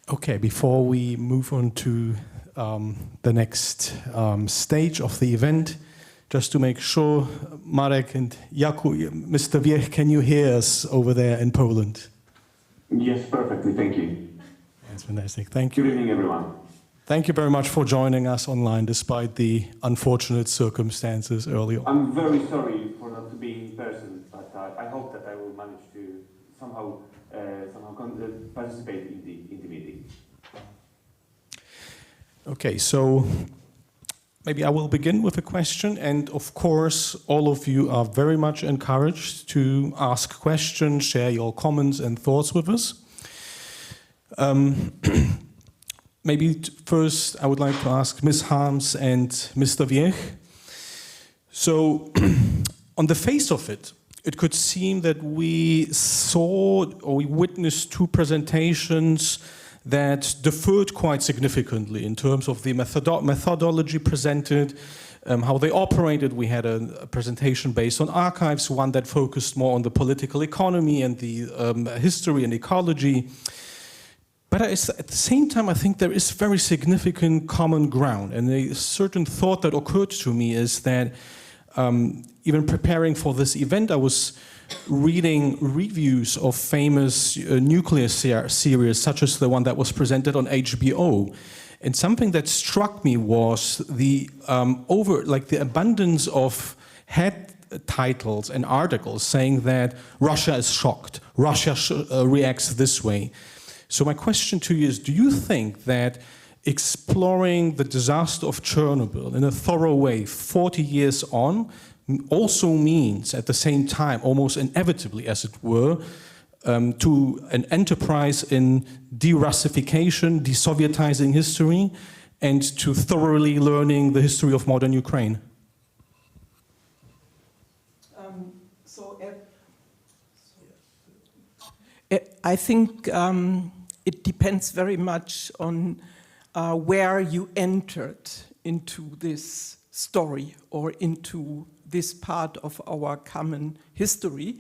Okay, before we move on to the next stage of the event, just to make sure, Marek and Jakub, Mr. Wiech, can you hear us over there in Poland? Yes, perfectly. Thank you. That's fantastic. Thank you. Good evening, everyone. Thank you very much for joining us online, despite the unfortunate circumstances earlier. I'm very sorry for not to be in person, but I hope that I will manage to somehow participate in the meeting. Okay, so maybe I will begin with a question, and of course, all of you are very much encouraged to ask questions, share your comments and thoughts with us. Maybe first I would like to ask Ms. Harms and Mr. Wiech. So, on the face of it, it could seem that we saw or we witnessed two presentations that differed quite significantly in terms of the methodology presented, how they operated. We had a presentation based on archives, one that focused more on the political economy and the history and ecology. But at the same time, I think there is very significant common ground. And a certain thought that occurred to me is that even preparing for this event, I was reading reviews of famous nuclear series, such as the one that was presented on HBO. And something that struck me was the the abundance of head titles and articles saying that Russia is shocked, Russia reacts this way. So my question to you is, do you think that exploring the disaster of Chernobyl in a thorough way 40 years on also means at the same time, almost inevitably as it were, to an enterprise in de-Russification, de-Sovietizing history, and to thoroughly learning the history of modern Ukraine? I think it depends very much on where you entered into this story or into this part of our common history.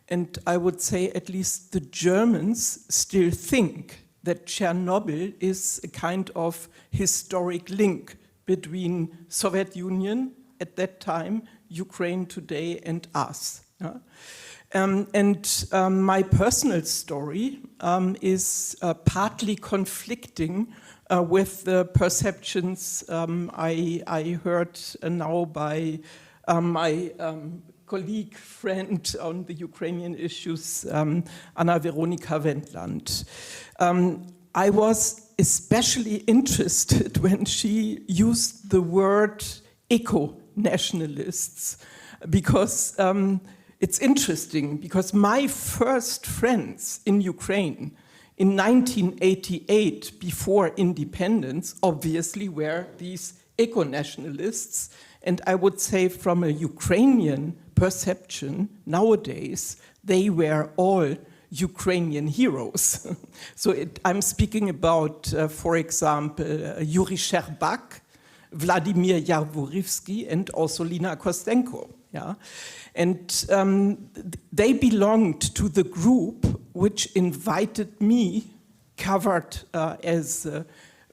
And I would say at least the Germans still think that Chernobyl is a kind of historic link between Soviet Union at that time, Ukraine today, and us. My personal story is partly conflicting with the perceptions I heard now by my colleague, friend on the Ukrainian issues, Anna Veronika Wendland. I was especially interested when she used the word eco-nationalists, because it's interesting, because my first friends in Ukraine in 1988, before independence, obviously were these eco-nationalists. And I would say from a Ukrainian perception, nowadays, they were all Ukrainian heroes. So I'm speaking about, for example, Yuri Sherbak, Vladimir Yarvorivsky, and also Lina Kostenko. Yeah? And they belonged to the group which invited me, covered as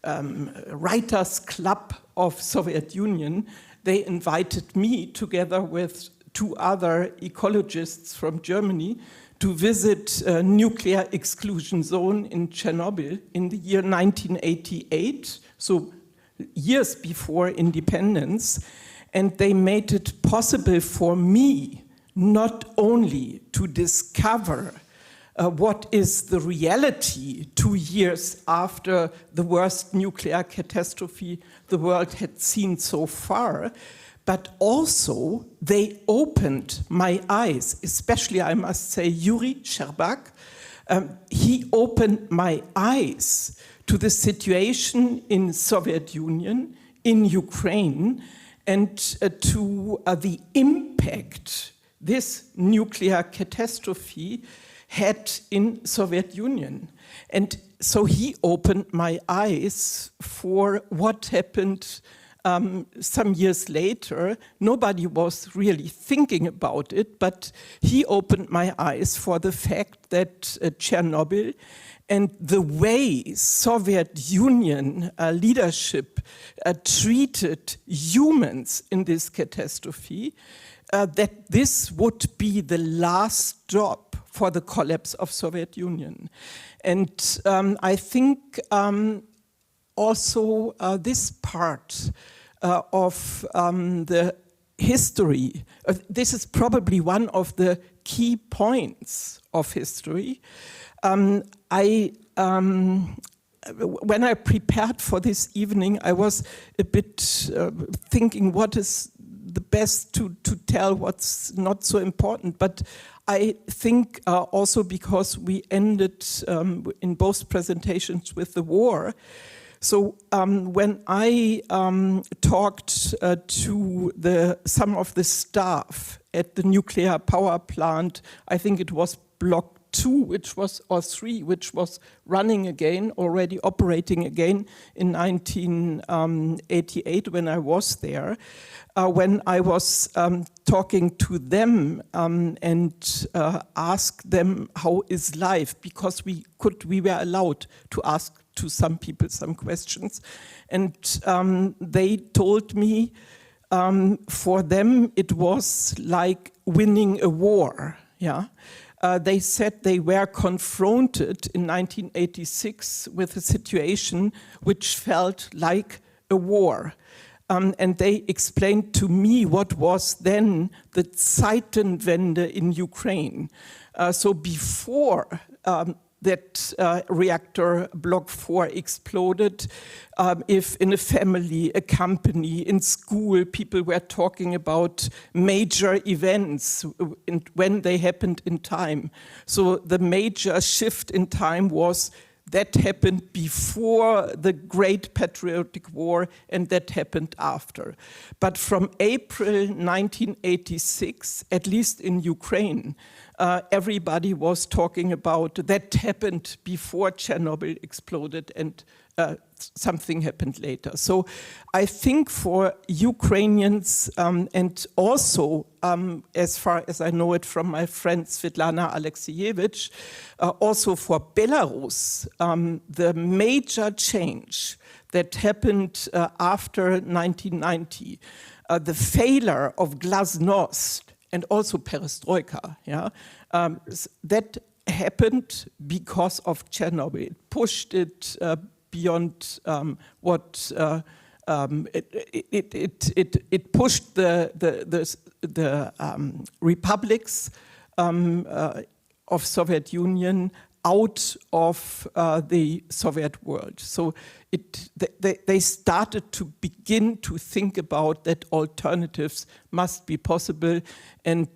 Writers' Club of Soviet Union. They invited me, together with two other ecologists from Germany, to visit a nuclear exclusion zone in Chernobyl in the year 1988, so years before independence. And they made it possible for me not only to discover what is the reality 2 years after the worst nuclear catastrophe the world had seen so far, but also they opened my eyes, especially, I must say, Yuri Sherbak. He opened my eyes to the situation in Soviet Union, in Ukraine, and to the impact this nuclear catastrophe had in Soviet Union. And so he opened my eyes for what happened some years later. Nobody was really thinking about it, but he opened my eyes for the fact that Chernobyl and the way Soviet Union leadership treated humans in this catastrophe, that this would be the last stop for the collapse of Soviet Union. And I think also this part of the history, this is probably one of the key points of history. when I prepared for this evening, I was a bit thinking what is the best to tell, what's not so important. But I think also because we ended in both presentations with the war. So when I talked to some of the staff at the nuclear power plant, I think it was block 2, or 3, which was running again, already operating again in 1988 when I was there. When I was talking to them and asked them how is life, because we were allowed to ask to some people some questions, and they told me for them it was like winning a war. Yeah. They said they were confronted in 1986 with a situation which felt like a war. And they explained to me what was then the Zeitenwende in Ukraine. So before that reactor block 4 exploded, if in a family, a company, in school, people were talking about major events when they happened in time. So the major shift in time was that happened before the Great Patriotic War, and that happened after. But from April 1986, at least in Ukraine, everybody was talking about that happened before Chernobyl exploded and something happened later. So I think for Ukrainians, and also as far as I know it from my friend Svetlana Alexievich, also for Belarus, the major change that happened after 1990, the failure of glasnost and also perestroika, yeah, that happened because of Chernobyl. It pushed it beyond what it pushed the republics of Soviet Union out of the Soviet world. So they started to begin to think about that alternatives must be possible. And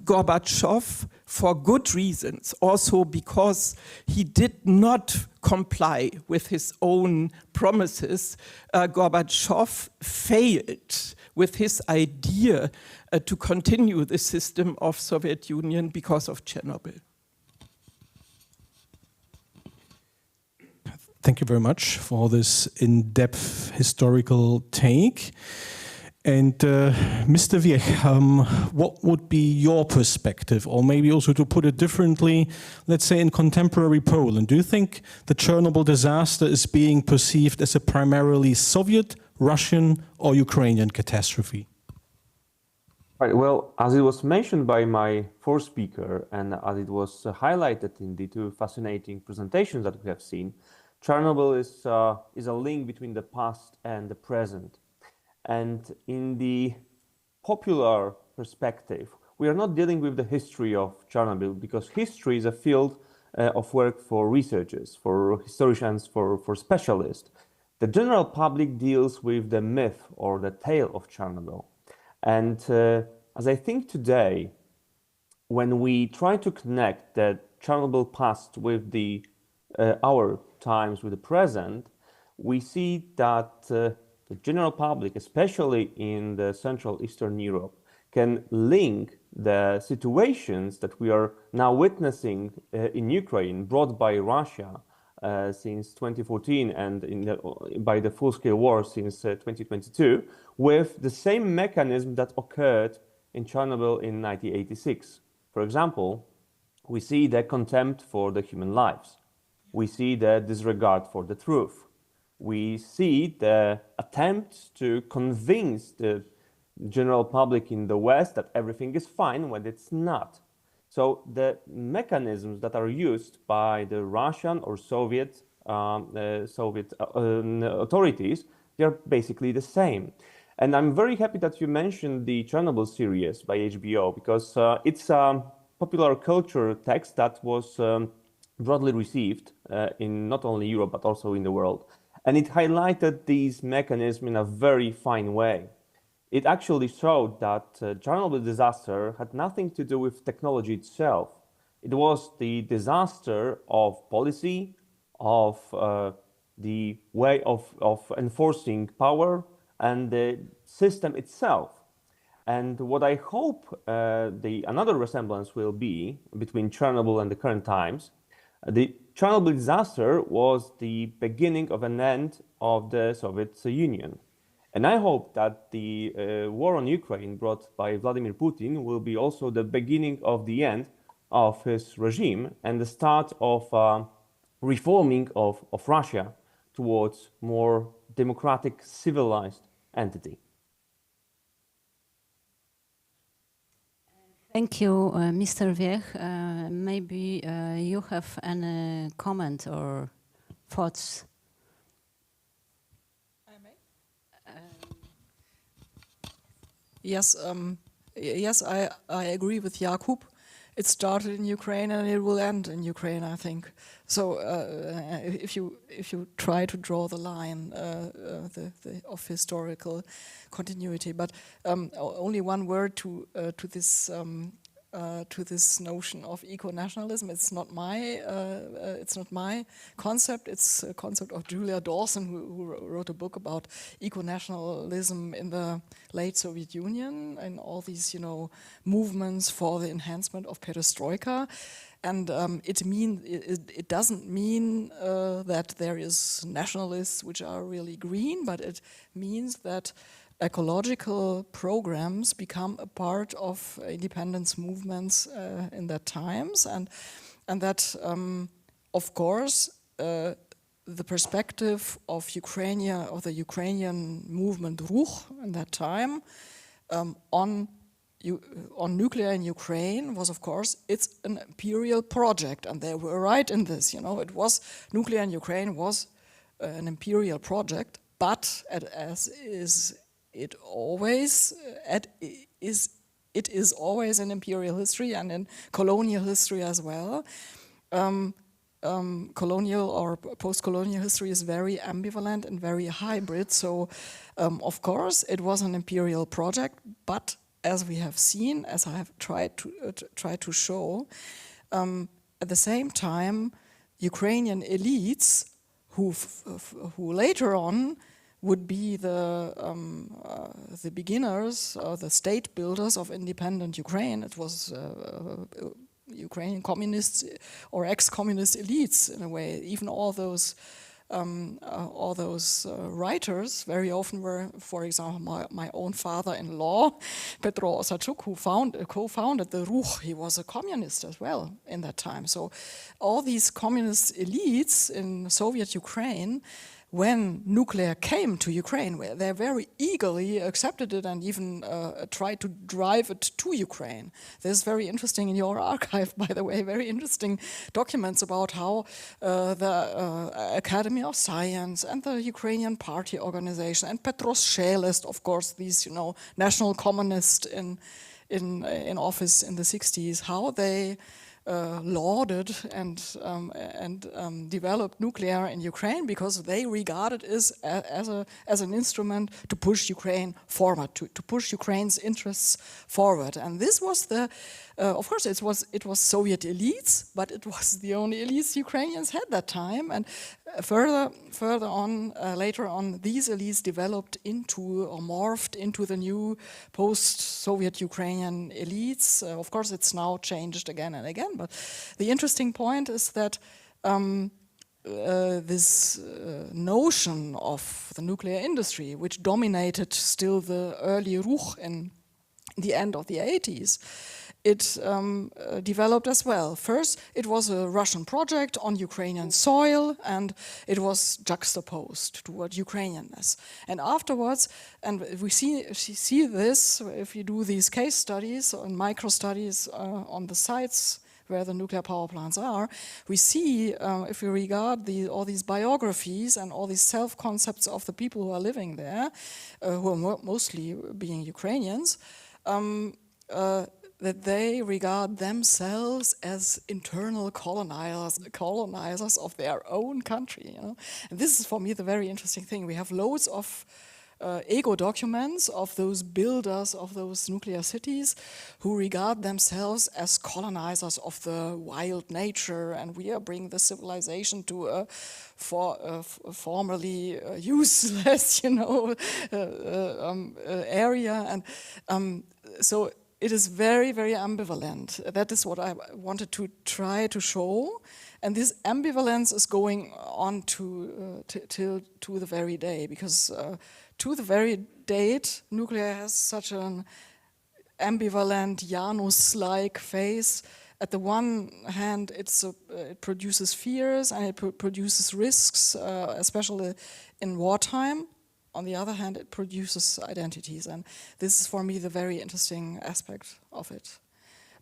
Gorbachev, for good reasons, also because he did not comply with his own promises, Gorbachev failed with his idea to continue the system of Soviet Union because of Chernobyl. Thank you very much for this in-depth historical take. And Mr. Wiech, what would be your perspective, or maybe also to put it differently, let's say in contemporary Poland, do you think the Chernobyl disaster is being perceived as a primarily Soviet, Russian or Ukrainian catastrophe? Right, well, as it was mentioned by my first speaker, and as it was highlighted in the two fascinating presentations that we have seen, Chernobyl is a link between the past and the present. And in the popular perspective, we are not dealing with the history of Chernobyl, because history is a field of work for researchers, for historians, for specialists. The general public deals with the myth or the tale of Chernobyl. And as I think today, when we try to connect the Chernobyl past with the our times with the present, we see that the general public, especially in the Central Eastern Europe, can link the situations that we are now witnessing in Ukraine, brought by Russia since 2014 and by the full-scale war since 2022, with the same mechanism that occurred in Chernobyl in 1986. For example, we see the contempt for the human lives. We see the disregard for the truth. We see the attempt to convince the general public in the West that everything is fine when it's not. So the mechanisms that are used by the Russian or Soviet authorities, they are basically the same. And I'm very happy that you mentioned the Chernobyl series by HBO, because it's a popular culture text that was broadly received in not only Europe, but also in the world. And it highlighted these mechanisms in a very fine way. It actually showed that Chernobyl disaster had nothing to do with technology itself. It was the disaster of policy, of the way of enforcing power and the system itself. And what I hope another resemblance will be between Chernobyl and the current times, the Chernobyl disaster was the beginning of an end of the Soviet Union. And I hope that the war on Ukraine brought by Vladimir Putin will be also the beginning of the end of his regime and the start of reforming of Russia towards more democratic, civilized entity. Thank you, Mr. Wiech. Maybe you have any comment or thoughts? Yes, yes, I agree with Jakub. It started in Ukraine and it will end in Ukraine, I think. So if you try to draw the line of historical continuity, but only one word to this notion of eco-nationalism. It's not my concept. It's a concept of Julia Dawson, who wrote a book about eco-nationalism in the late Soviet Union and all these, movements for the enhancement of perestroika. And it doesn't mean that there is nationalists which are really green, but it means that ecological programs become a part of independence movements in that times, and that of course the perspective of the Ukrainian movement Ruch in that time on nuclear in Ukraine was, of course, it's an imperial project, and they were right in this. It was nuclear in Ukraine was an imperial project, but it is always in imperial history and in colonial history as well. Colonial or post-colonial history is very ambivalent and very hybrid. So, of course, it was an imperial project, but as we have seen, as I have tried to show, at the same time, Ukrainian elites who later on would be the beginners, the state builders of independent Ukraine. It was Ukrainian communists or ex-communist elites in a way. Even all those writers very often were, for example, my own father-in-law, Petro Osachuk, who co-founded the Ruch. He was a communist as well in that time. So all these communist elites in Soviet Ukraine, when nuclear came to Ukraine, they very eagerly accepted it and even tried to drive it to Ukraine. There's very interesting in your archive, by the way, very interesting documents about how the Academy of Science and the Ukrainian Party Organization and Petros Shelest, of course, these national communists in office in the 60s, how they lauded and developed nuclear in Ukraine because they regarded it as an instrument to push Ukraine forward, to push Ukraine's interests forward. And this was of course, it was Soviet elites, but it was the only elites Ukrainians had that time. And later on, these elites developed into or morphed into the new post-Soviet Ukrainian elites. Of course, it's now changed again and again. But the interesting point is that this notion of the nuclear industry, which dominated still the early Ruch in the end of the 80s, it developed as well. First, it was a Russian project on Ukrainian soil, and it was juxtaposed toward Ukrainianness. And afterwards, and we see this if you do these case studies and micro studies on the sites where the nuclear power plants are, we see, if we regard all these biographies and all these self-concepts of the people who are living there, who are mostly being Ukrainians, that they regard themselves as internal colonizers of their own country. You know? And this is for me the very interesting thing. We have loads of ego documents of those builders of those nuclear cities who regard themselves as colonizers of the wild nature, and we are bringing the civilization to a formerly useless, area, and so it is very, very ambivalent. That is what I wanted to try to show. And this ambivalence is going on to the very day, because to the very date, nuclear has such an ambivalent, Janus-like face. At the one hand, it produces fears and it produces risks, especially in wartime. On the other hand, it produces identities, and this is for me the very interesting aspect of it.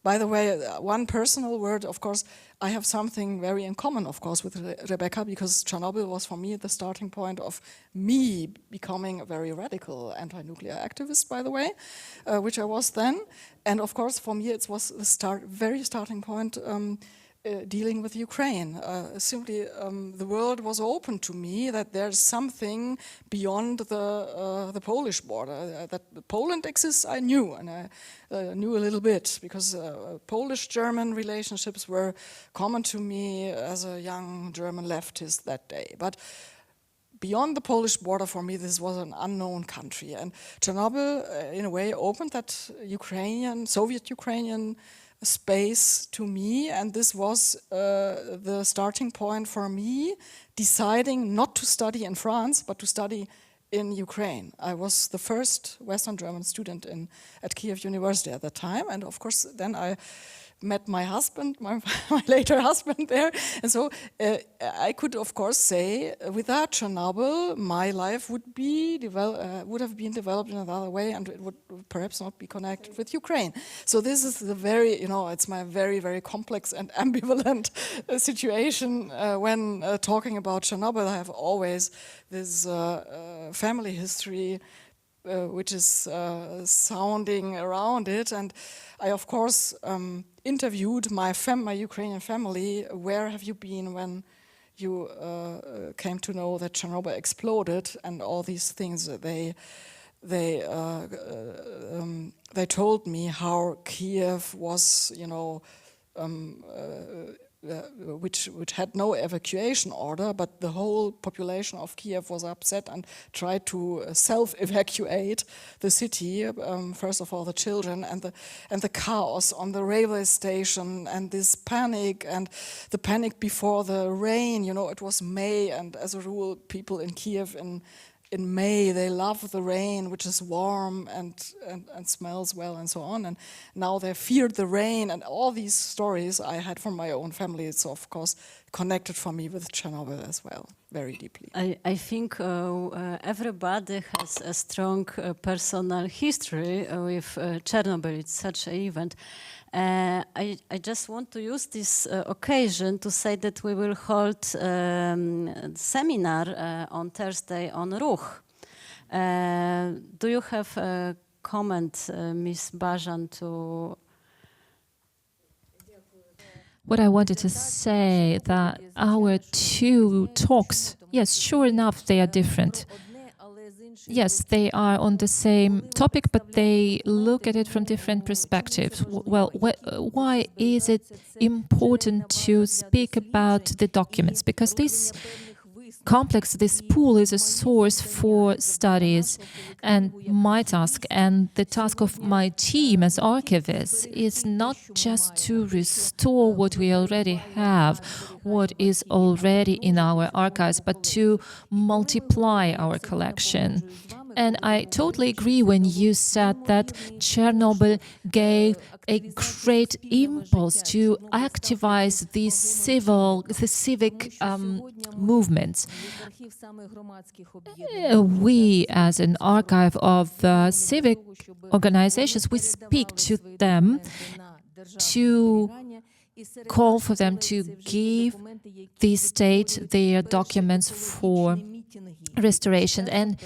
By the way, one personal word, of course, I have something very in common, of course, with Rebecca, because Chernobyl was for me the starting point of me becoming a very radical anti-nuclear activist, by the way, which I was then. And of course, for me, it was the very starting point dealing with Ukraine. Simply, the world was open to me that there's something beyond the Polish border. That Poland exists, I knew, and I knew a little bit, because Polish-German relationships were common to me as a young German leftist that day. But beyond the Polish border, for me, this was an unknown country. And Chernobyl, in a way, opened that Soviet Ukrainian space to me, and this was the starting point for me deciding not to study in France but to study in Ukraine. I was the first Western German student at Kiev University at that time, and of course then I met my husband, my later husband there, and so I could of course say without Chernobyl my life would have been developed in another way, and it would perhaps not be connected with Ukraine. So this is the very, it's my very, very complex and ambivalent situation when talking about Chernobyl. I have always this family history which is sounding around it, and I of course interviewed my Ukrainian family. Where have you been when you came to know that Chernobyl exploded and all these things? They told me how Kiev was, which had no evacuation order, but the whole population of Kiev was upset and tried to self-evacuate the city. First of all, the children and the chaos on the railway station, and this panic, and the panic before the rain. It was May, and as a rule, people in Kiev in May, they love the rain, which is warm and smells well and so on. And now they feared the rain, and all these stories I had from my own family. It's of course connected for me with Chernobyl as well, very deeply. I think everybody has a strong personal history with Chernobyl. It's such an event. I just want to use this occasion to say that we will hold seminar on Thursday on Ruch. Do you have a comment, Ms. Bajan, to... What I wanted to say that our two talks, yes, sure enough, they are different. Yes, they are on the same topic, but they look at it from different perspectives. Well, why is it important to speak about the documents? Because this pool is a source for studies, and my task and the task of my team as archivists is not just to restore what we already have, what is already in our archives, but to multiply our collection. And I totally agree when you said that Chernobyl gave a great impulse to activize the civic movements. We, as an archive of civic organizations, we speak to them to call for them to give the state their documents for restoration, and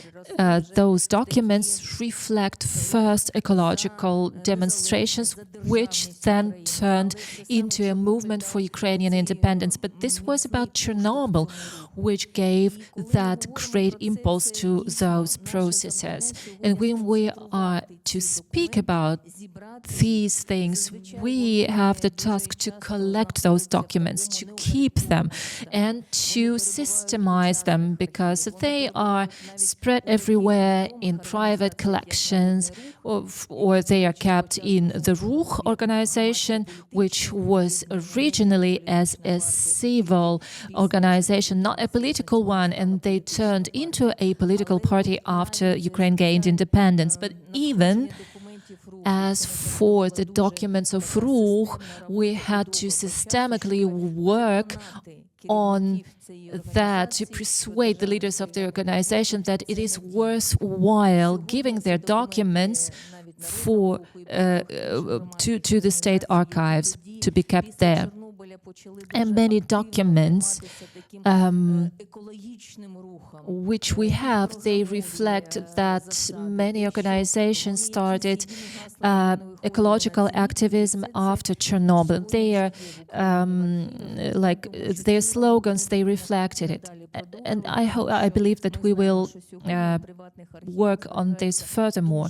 those documents reflect first ecological demonstrations, which then turned into a movement for Ukrainian independence. But this was about Chernobyl, which gave that great impulse to those processes. And when we are to speak about these things, we have the task to collect those documents, to keep them, and to systemize them, because they are spread everywhere in private collections, or they are kept in the Ruch organization, which was originally as a civil organization, not a political one, and they turned into a political party after Ukraine gained independence. But even as for the documents of Ruch, we had to systemically work on that to persuade the leaders of the organization that it is worthwhile giving their documents for to the state archives to be kept there. And many documents which we have, they reflect that many organizations started ecological activism after Chernobyl. Their slogans, they reflected it. And I believe that we will work on this furthermore,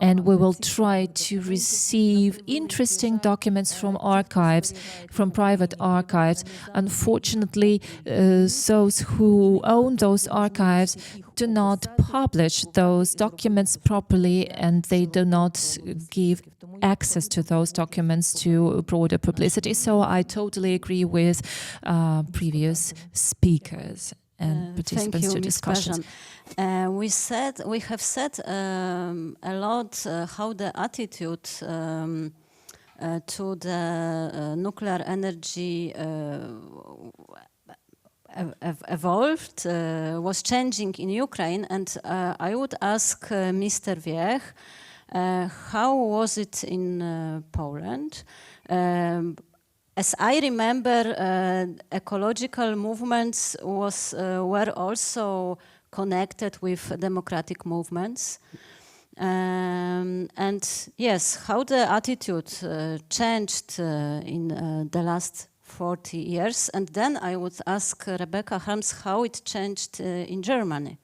and we will try to receive interesting documents from archives, from private archives. Unfortunately, those who own those archives do not publish those documents properly, and they do not give access to those documents to broader publicity. So I totally agree with previous speakers and participants to discussions. We have said a lot how the attitude to the nuclear energy evolved, was changing in Ukraine, and I would ask Mr. Wiech, how was it in Poland? As I remember, ecological movements were also connected with democratic movements. And yes, how the attitude changed in the last 40 years. And then I would ask Rebecca Harms how it changed in Germany.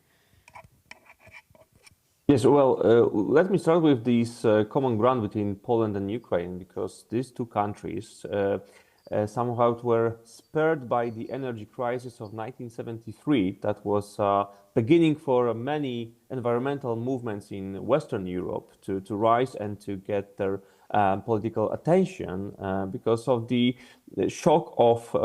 Yes, well, let me start with this common ground between Poland and Ukraine, because these two countries somehow were spared by the energy crisis of 1973 that was beginning for many environmental movements in Western Europe to rise and to get their political attention because of the shock of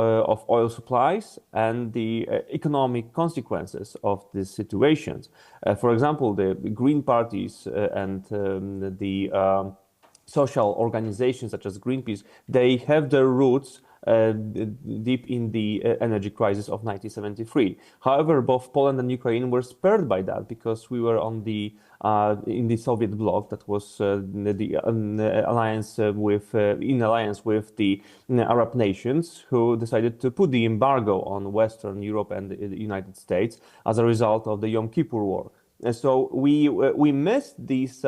oil supplies and the economic consequences of these situations. For example, the Green parties and the social organizations such as Greenpeace, they have their roots deep in the energy crisis of 1973. However, both Poland and Ukraine were spared by that because we were on the in the Soviet bloc that was the alliance in alliance with the Arab nations, who decided to put the embargo on Western Europe and the United States as a result of the Yom Kippur War. And so we missed this,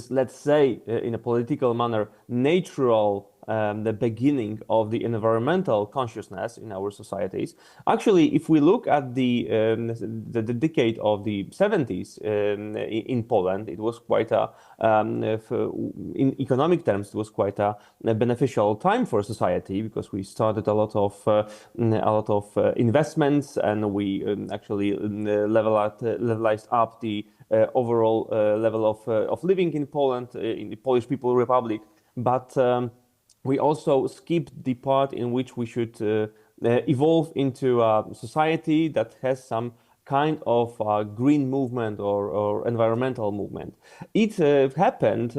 let's say, in a political manner, natural the beginning of the environmental consciousness in our societies. Actually, if we look at the decade of the 70s in Poland, it was quite a, in economic terms, it was quite a beneficial time for society, because we started a lot of investments, and we actually levelized up the overall level of living in Poland, in the Polish People Republic. But we also skipped the part in which we should evolve into a society that has some kind of green movement or environmental movement. It happened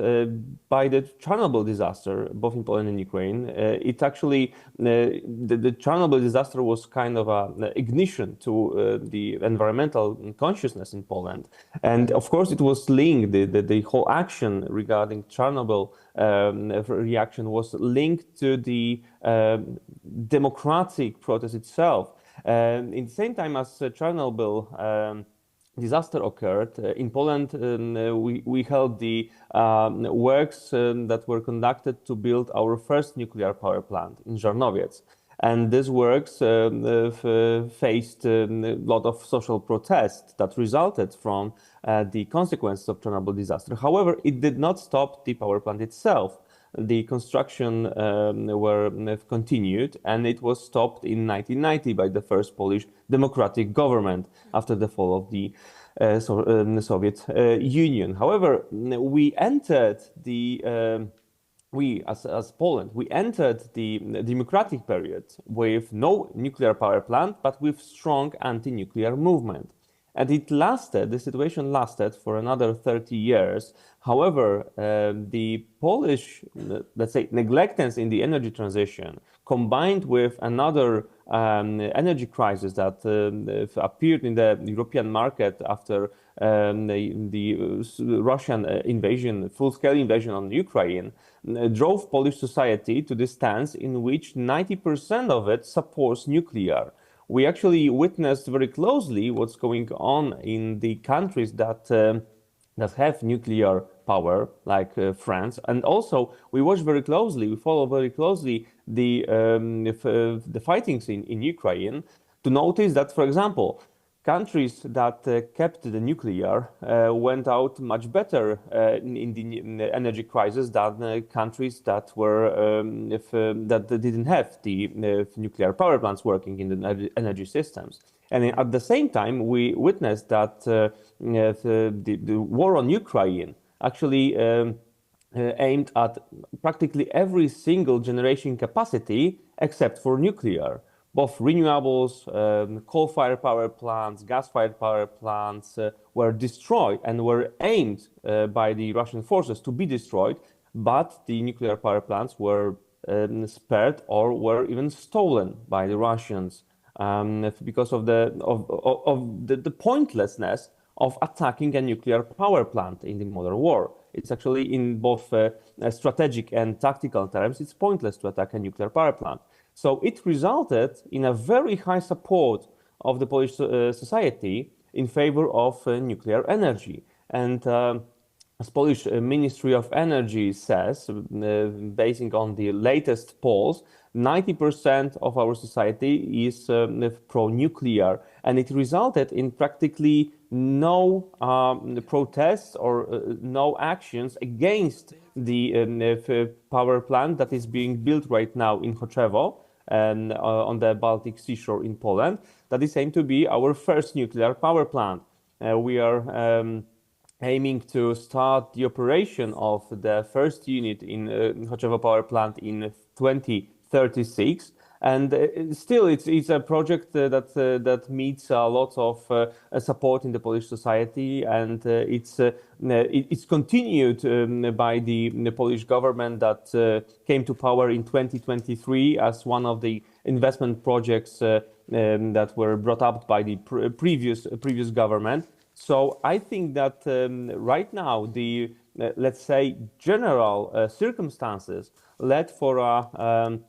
by the Chernobyl disaster, both in Poland and Ukraine. It actually, the Chernobyl disaster was kind of an ignition to the environmental consciousness in Poland. And of course, it was linked, the whole action regarding Chernobyl reaction was linked to the democratic protest itself. In the same time as Chernobyl disaster occurred, in Poland we held the works that were conducted to build our first nuclear power plant in Żarnowiec. And these works faced a lot of social protests that resulted from the consequences of Chernobyl disaster. However, it did not stop the power plant itself. The construction continued, and it was stopped in 1990 by the first Polish democratic government after the fall of the Soviet Union. However, we entered as Poland, we entered the democratic period with no nuclear power plant, but with strong anti-nuclear movement. And the situation lasted for another 30 years. However, the Polish, let's say, neglectance in the energy transition, combined with another energy crisis that appeared in the European market after the Russian invasion, full-scale invasion on Ukraine, drove Polish society to the stance in which 90% of it supports nuclear. We actually witnessed very closely what's going on in the countries that have nuclear power, like France, and also we follow very closely the fightings in Ukraine to notice that, for example, countries that kept the nuclear went out much better in the energy crisis than countries that didn't have the nuclear power plants working in the energy systems. And at the same time, we witnessed that the war on Ukraine actually aimed at practically every single generation capacity except for nuclear. Both renewables, coal-fired power plants, gas-fired power plants were destroyed and were aimed by the Russian forces to be destroyed, but the nuclear power plants were spared or were even stolen by the Russians because of the pointlessness of attacking a nuclear power plant in the modern war. It's actually, in both strategic and tactical terms, it's pointless to attack a nuclear power plant. So it resulted in a very high support of the Polish society in favor of nuclear energy. And as Polish Ministry of Energy says, basing on the latest polls, 90% of our society is pro-nuclear, and it resulted in practically no protests or no actions against the power plant that is being built right now in Choczewo and on the Baltic seashore in Poland. That is aimed to be our first nuclear power plant. We are aiming to start the operation of the first unit in Choczewo power plant in 2036. And still, it's a project that meets a lot of support in the Polish society, and it's continued by the Polish government that came to power in 2023 as one of the investment projects that were brought up by the previous government. So I think that right now the let's say general circumstances led for a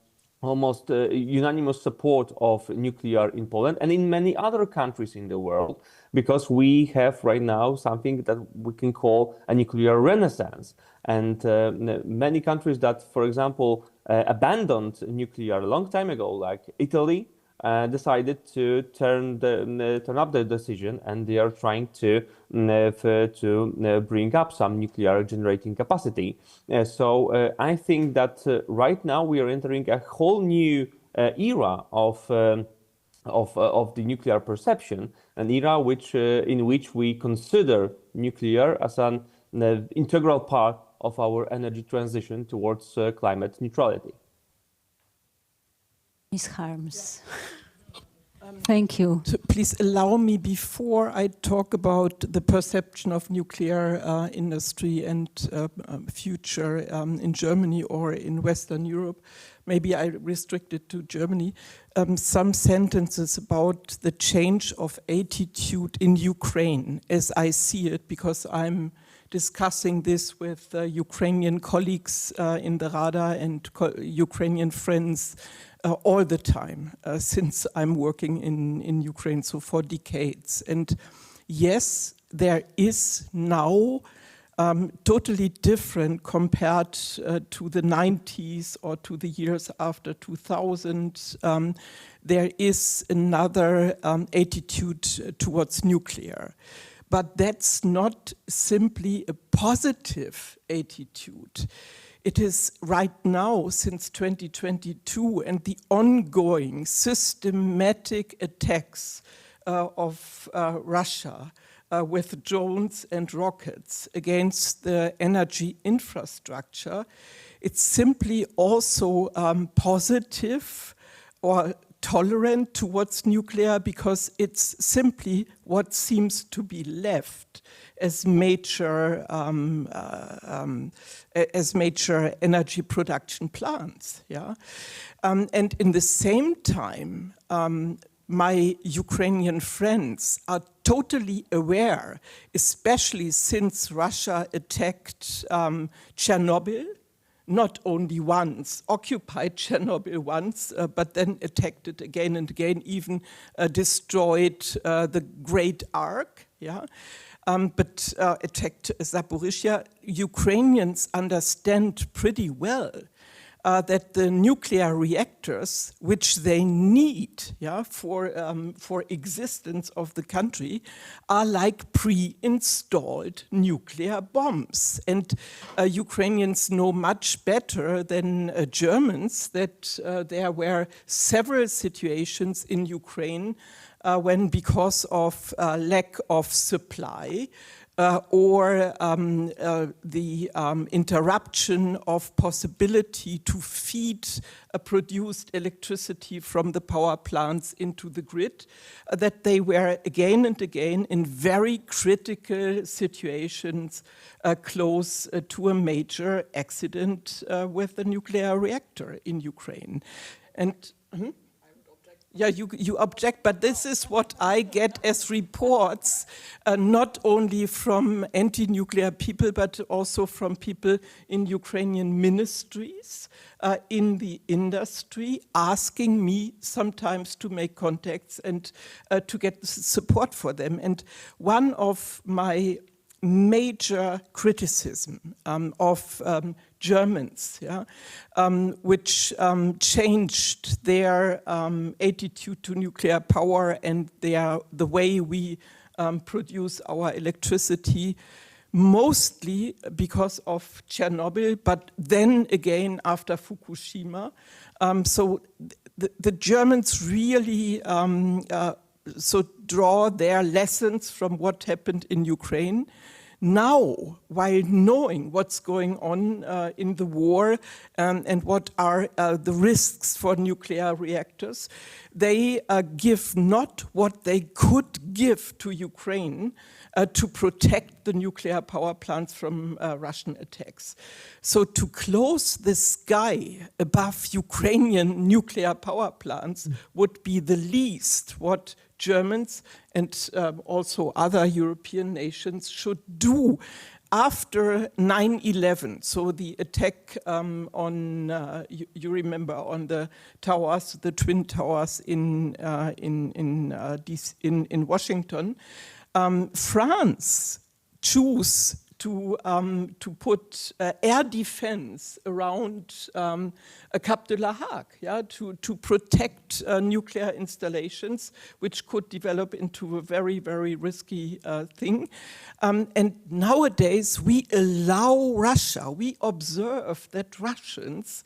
almost unanimous support of nuclear in Poland and in many other countries in the world, because we have right now something that we can call a nuclear renaissance. And many countries that, for example, abandoned nuclear a long time ago, like Italy, decided to turn up their decision, and they are trying to bring up some nuclear generating capacity. So I think that right now we are entering a whole new era of the nuclear perception, an era in which we consider nuclear as an integral part of our energy transition towards climate neutrality. Ms. Harms. Thank you. So please allow me, before I talk about the perception of nuclear industry and future in Germany or in Western Europe, maybe I restrict it to Germany, some sentences about the change of attitude in Ukraine as I see it, because I'm discussing this with Ukrainian colleagues in the Rada and Ukrainian friends all the time since I'm working in Ukraine, so for decades. And yes, there is now totally different compared to the 90s or to the years after 2000. There is another attitude towards nuclear. But that's not simply a positive attitude. It is right now, since 2022, and the ongoing systematic attacks of Russia with drones and rockets against the energy infrastructure, it's simply also positive or tolerant towards nuclear because it's simply what seems to be left as major energy production plants. Yeah? And in the same time, my Ukrainian friends are totally aware, especially since Russia attacked Chernobyl, not only once, occupied Chernobyl once, but then attacked it again and again, even destroyed the Great Ark, yeah? But attacked Zaporizhia. Ukrainians understand pretty well that the nuclear reactors, which they need, yeah, for existence of the country, are like pre-installed nuclear bombs. And Ukrainians know much better than Germans that there were several situations in Ukraine when, because of lack of supply, or the interruption of possibility to feed produced electricity from the power plants into the grid, that they were again and again in very critical situations close to a major accident with the nuclear reactor in Ukraine. And yeah, you object, but this is what I get as reports, not only from anti-nuclear people, but also from people in Ukrainian ministries, in the industry, asking me sometimes to make contacts and to get support for them. And one of my major criticism of Germans, yeah, which changed their attitude to nuclear power and the way we produce our electricity, mostly because of Chernobyl, but then again after Fukushima. So the Germans really draw their lessons from what happened in Ukraine. Now, while knowing what's going on in the war and what are the risks for nuclear reactors, they give not what they could give to Ukraine to protect the nuclear power plants from Russian attacks. So to close the sky above Ukrainian nuclear power plants would be the least what Germans and also other European nations should do after 9/11. So the attack on, you remember, on the towers, the Twin Towers in Washington. France chose to put air defense around Cap de la Hague, yeah, to protect nuclear installations, which could develop into a very, very risky thing. And nowadays, we allow Russia, we observe that Russians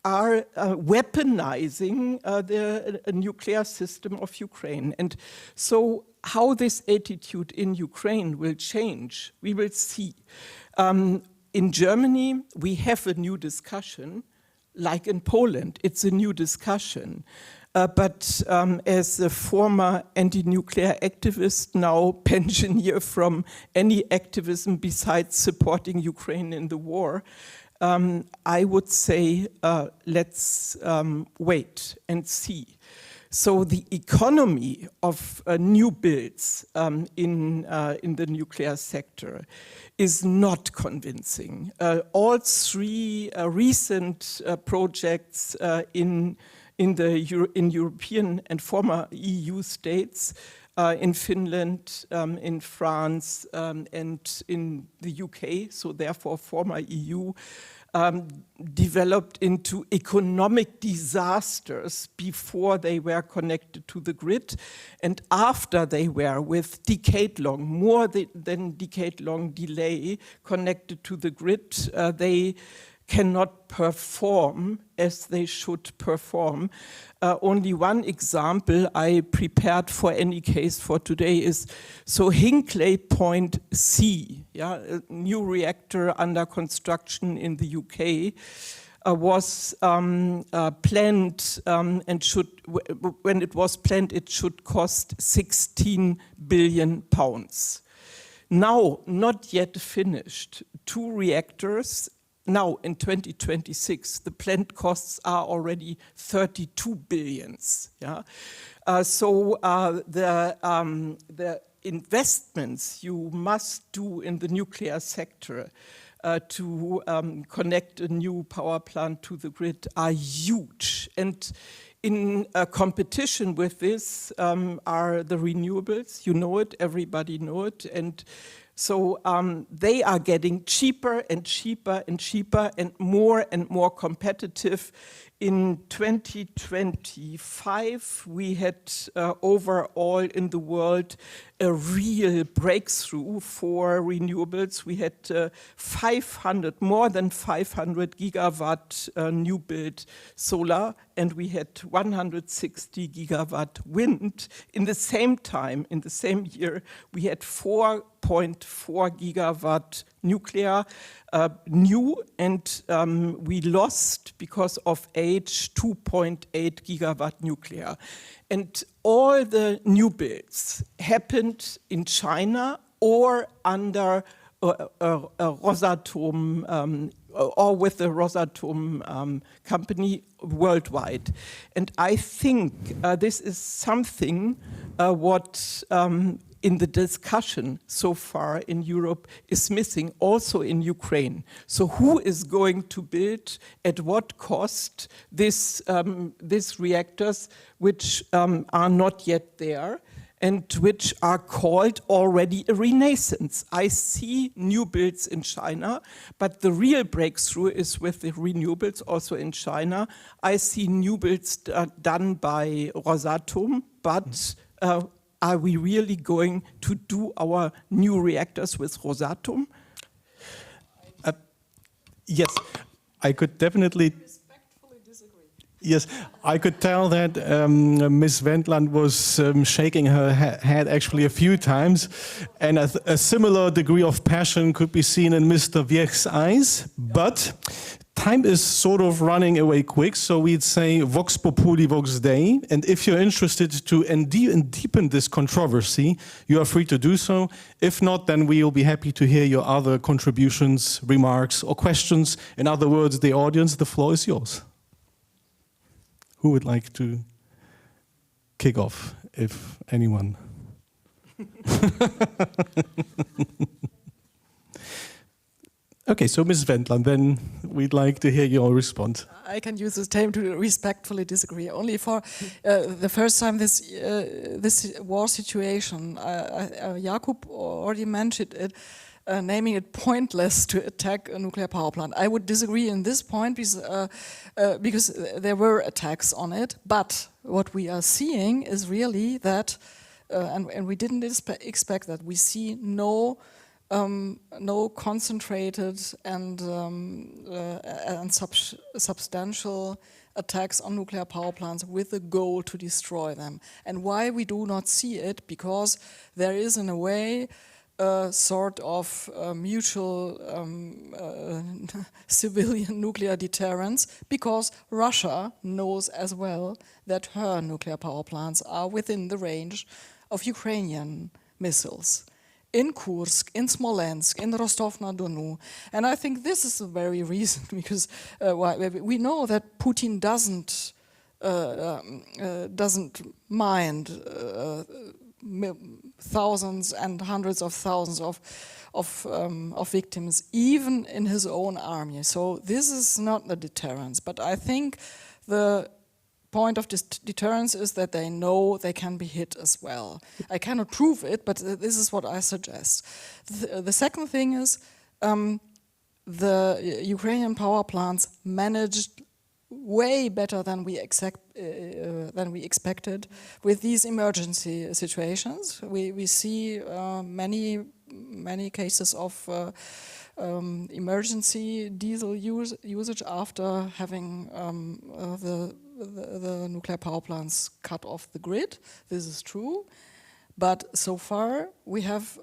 are weaponizing the nuclear system of Ukraine. And so how this attitude in Ukraine will change, we will see. In Germany, we have a new discussion, like in Poland, it's a new discussion. But as a former anti-nuclear activist, now pensioner from any activism besides supporting Ukraine in the war, I would say let's wait and see. So the economy of new builds in the nuclear sector is not convincing. All three recent projects in European and former EU states, in Finland, in France, and in the UK, so therefore former EU, developed into economic disasters before they were connected to the grid, and after they were, with decade-long, more than decade-long delay connected to the grid, they cannot perform as they should perform. Only one example I prepared for any case for today is, so Hinkley Point C, yeah, a new reactor under construction in the UK, was planned and when it was planned, it should cost 16 billion pounds. Now, not yet finished, 2 reactors. Now, in 2026, the planned costs are already 32 billions. Yeah? So the investments you must do in the nuclear sector to connect a new power plant to the grid are huge. And in competition with this are the renewables. You know it, everybody knows it. And so they are getting cheaper and cheaper and cheaper and more competitive. In 2025, we had overall in the world a real breakthrough for renewables. We had more than 500 gigawatt new build solar, and we had 160 gigawatt wind. In the same time, in the same year, we had 4.4 gigawatt nuclear new, and we lost, because of age, 2.8 gigawatt nuclear. And all the new builds happened in China or under Rosatom, or with the Rosatom company worldwide. And I think this is something what in the discussion so far in Europe is missing, also in Ukraine. So who is going to build, at what cost, these reactors which are not yet there and which are called already a renaissance? I see new builds in China, but the real breakthrough is with the renewables also in China. I see new builds done by Rosatom, but are we really going to do our new reactors with Rosatom? Yes, I could definitely. Respectfully disagree. Yes, I could tell that Ms. Wendland was shaking her head actually a few times, and a similar degree of passion could be seen in Mr. Wiech's eyes, but time is sort of running away quick, so we'd say Vox Populi, Vox Dei. And if you're interested to deepen this controversy, you are free to do so. If not, then we'll be happy to hear your other contributions, remarks, or questions. In other words, the audience, the floor is yours. Who would like to kick off, if anyone? Okay, so Ms. Wendland, then we'd like to hear your response. I can use this term to respectfully disagree. Only for the first time this war situation, Jakub already mentioned it, naming it pointless to attack a nuclear power plant. I would disagree in this point because there were attacks on it. But what we are seeing is really that, and we didn't expect that, we see no concentrated and substantial attacks on nuclear power plants with the goal to destroy them. And why we do not see it? Because there is, in a way, a sort of mutual civilian nuclear deterrence, because Russia knows as well that her nuclear power plants are within the range of Ukrainian missiles. In Kursk, in Smolensk, in Rostov-na-Donu. And I think this is the very reason, because we know that Putin doesn't doesn't mind thousands and hundreds of thousands of victims, even in his own army. So this is not the deterrence. But I think the point of deterrence is that they know they can be hit as well. I cannot prove it, but this is what I suggest. The second thing is the Ukrainian power plants managed way better than we expected with these emergency situations. We see many cases of emergency diesel usage after having the nuclear power plants cut off the grid. This is true, but so far we have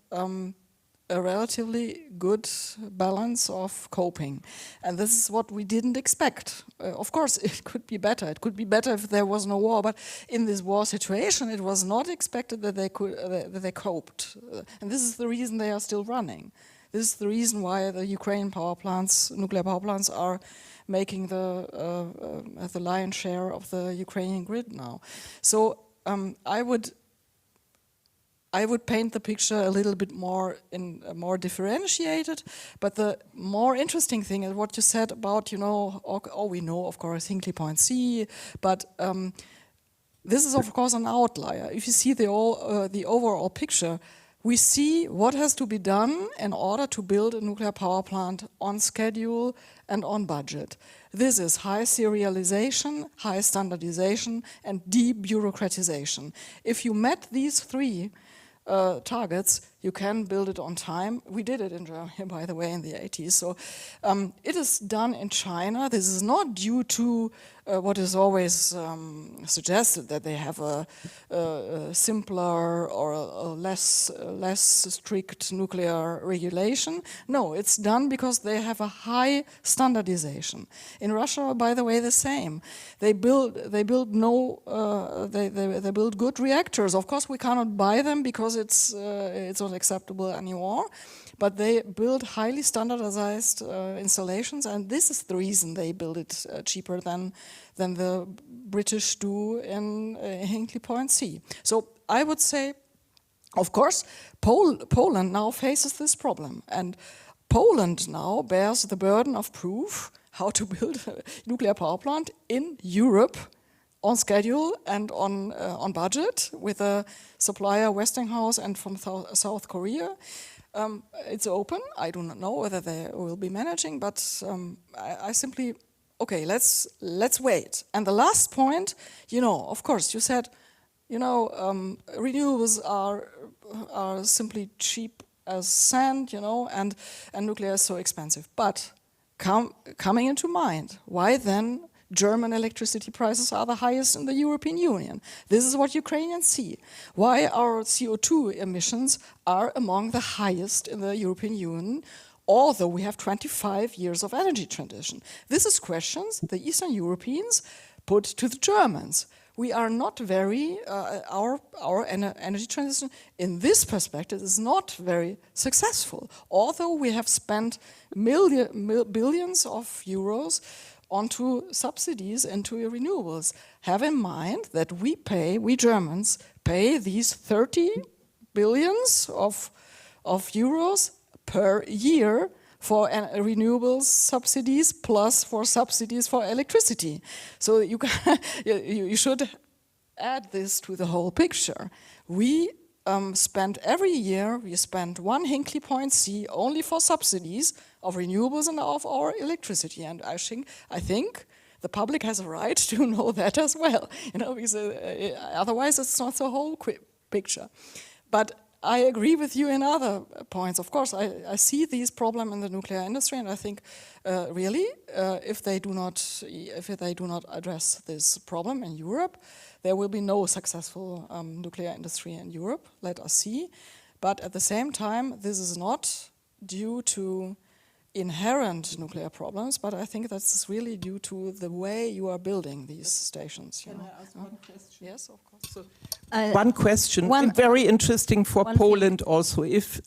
a relatively good balance of coping. And this is what we didn't expect. Of course, it could be better. It could be better if there was no war, but in this war situation, it was not expected that they coped. And this is the reason they are still running. This is the reason why the Ukrainian power plants, nuclear power plants, are making the lion's share of the Ukrainian grid now. So I would paint the picture a little bit more differentiated, but the more interesting thing is what you said about, we know, of course, Hinkley Point C, but this is, of course, an outlier. If you see the overall picture, we see what has to be done in order to build a nuclear power plant on schedule and on budget. This is high serialization, high standardization, and debureaucratization. If you met these three targets, you can build it on time. We did it in Germany, by the way, in the 80s. So it is done in China. This is not due to what is always suggested, that they have a simpler or a less strict nuclear regulation. No, it's done because they have a high standardization. In Russia, by the way, the same. They build good reactors. Of course, we cannot buy them because it's not acceptable anymore, but they build highly standardized installations, and this is the reason they build it cheaper than the British do in Hinkley Point C. So I would say, of course, Poland now faces this problem, and Poland now bears the burden of proof how to build a nuclear power plant in Europe on schedule and on budget, with a supplier, Westinghouse, and from South Korea. It's open. I do not know whether they will be managing, but I simply, okay, let's wait. And the last point, of course, you said, renewables are simply cheap as sand, and nuclear is so expensive. But coming into mind, why then German electricity prices are the highest in the European Union? This is what Ukrainians see. Why our CO2 emissions are among the highest in the European Union, although we have 25 years of energy transition? This is questions the Eastern Europeans put to the Germans. We are not very, our energy transition in this perspective is not very successful, although we have spent billions of euros onto subsidies into renewables. Have in mind that we Germans pay these 30 billions of euros per year for renewables subsidies, plus for subsidies for electricity. So you should add this to the whole picture. We spend every year, we spend 1 Hinkley Point C only for subsidies of renewables and of our electricity. And I think the public has a right to know that as well, because otherwise it's not the whole picture. But I agree with you in other points. Of course, I see these problems in the nuclear industry, and I think really, if they do not address this problem in Europe, there will be no successful nuclear industry in Europe. Let us see. But at the same time, this is not due to inherent nuclear problems, but I think that's really due to the way you are building these stations. Can I ask one question? Yes, of course. So, one question, very interesting for Poland also, if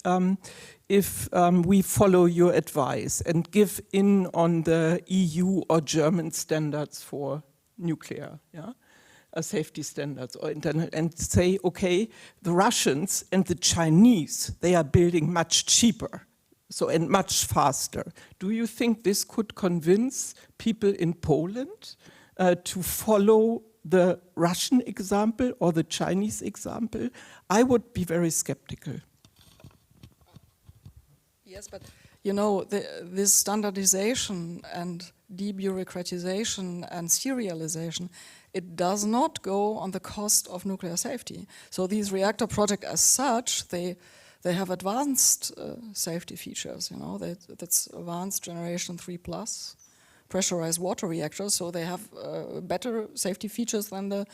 we follow your advice and give in on the EU or German standards for nuclear, safety standards or and say, okay, the Russians and the Chinese, they are building much cheaper, so and much faster. Do you think this could convince people in Poland to follow the Russian example or the Chinese example? I would be very skeptical. Yes, but you know, this standardization and debureaucratization and serialization, it does not go on the cost of nuclear safety. So these reactor projects as such, they have advanced safety features, you know, that's advanced generation 3+ pressurized water reactors, so they have better safety features than the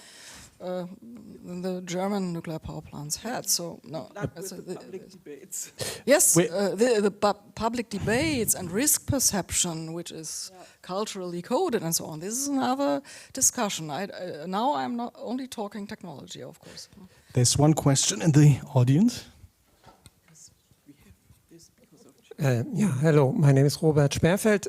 German nuclear power plants had. So no, public debates. Yes, the public debates and risk perception, which is culturally coded and so on. This is another discussion. Now I'm not only talking technology, of course. There's one question in the audience. Hello, my name is Robert Sperfeld.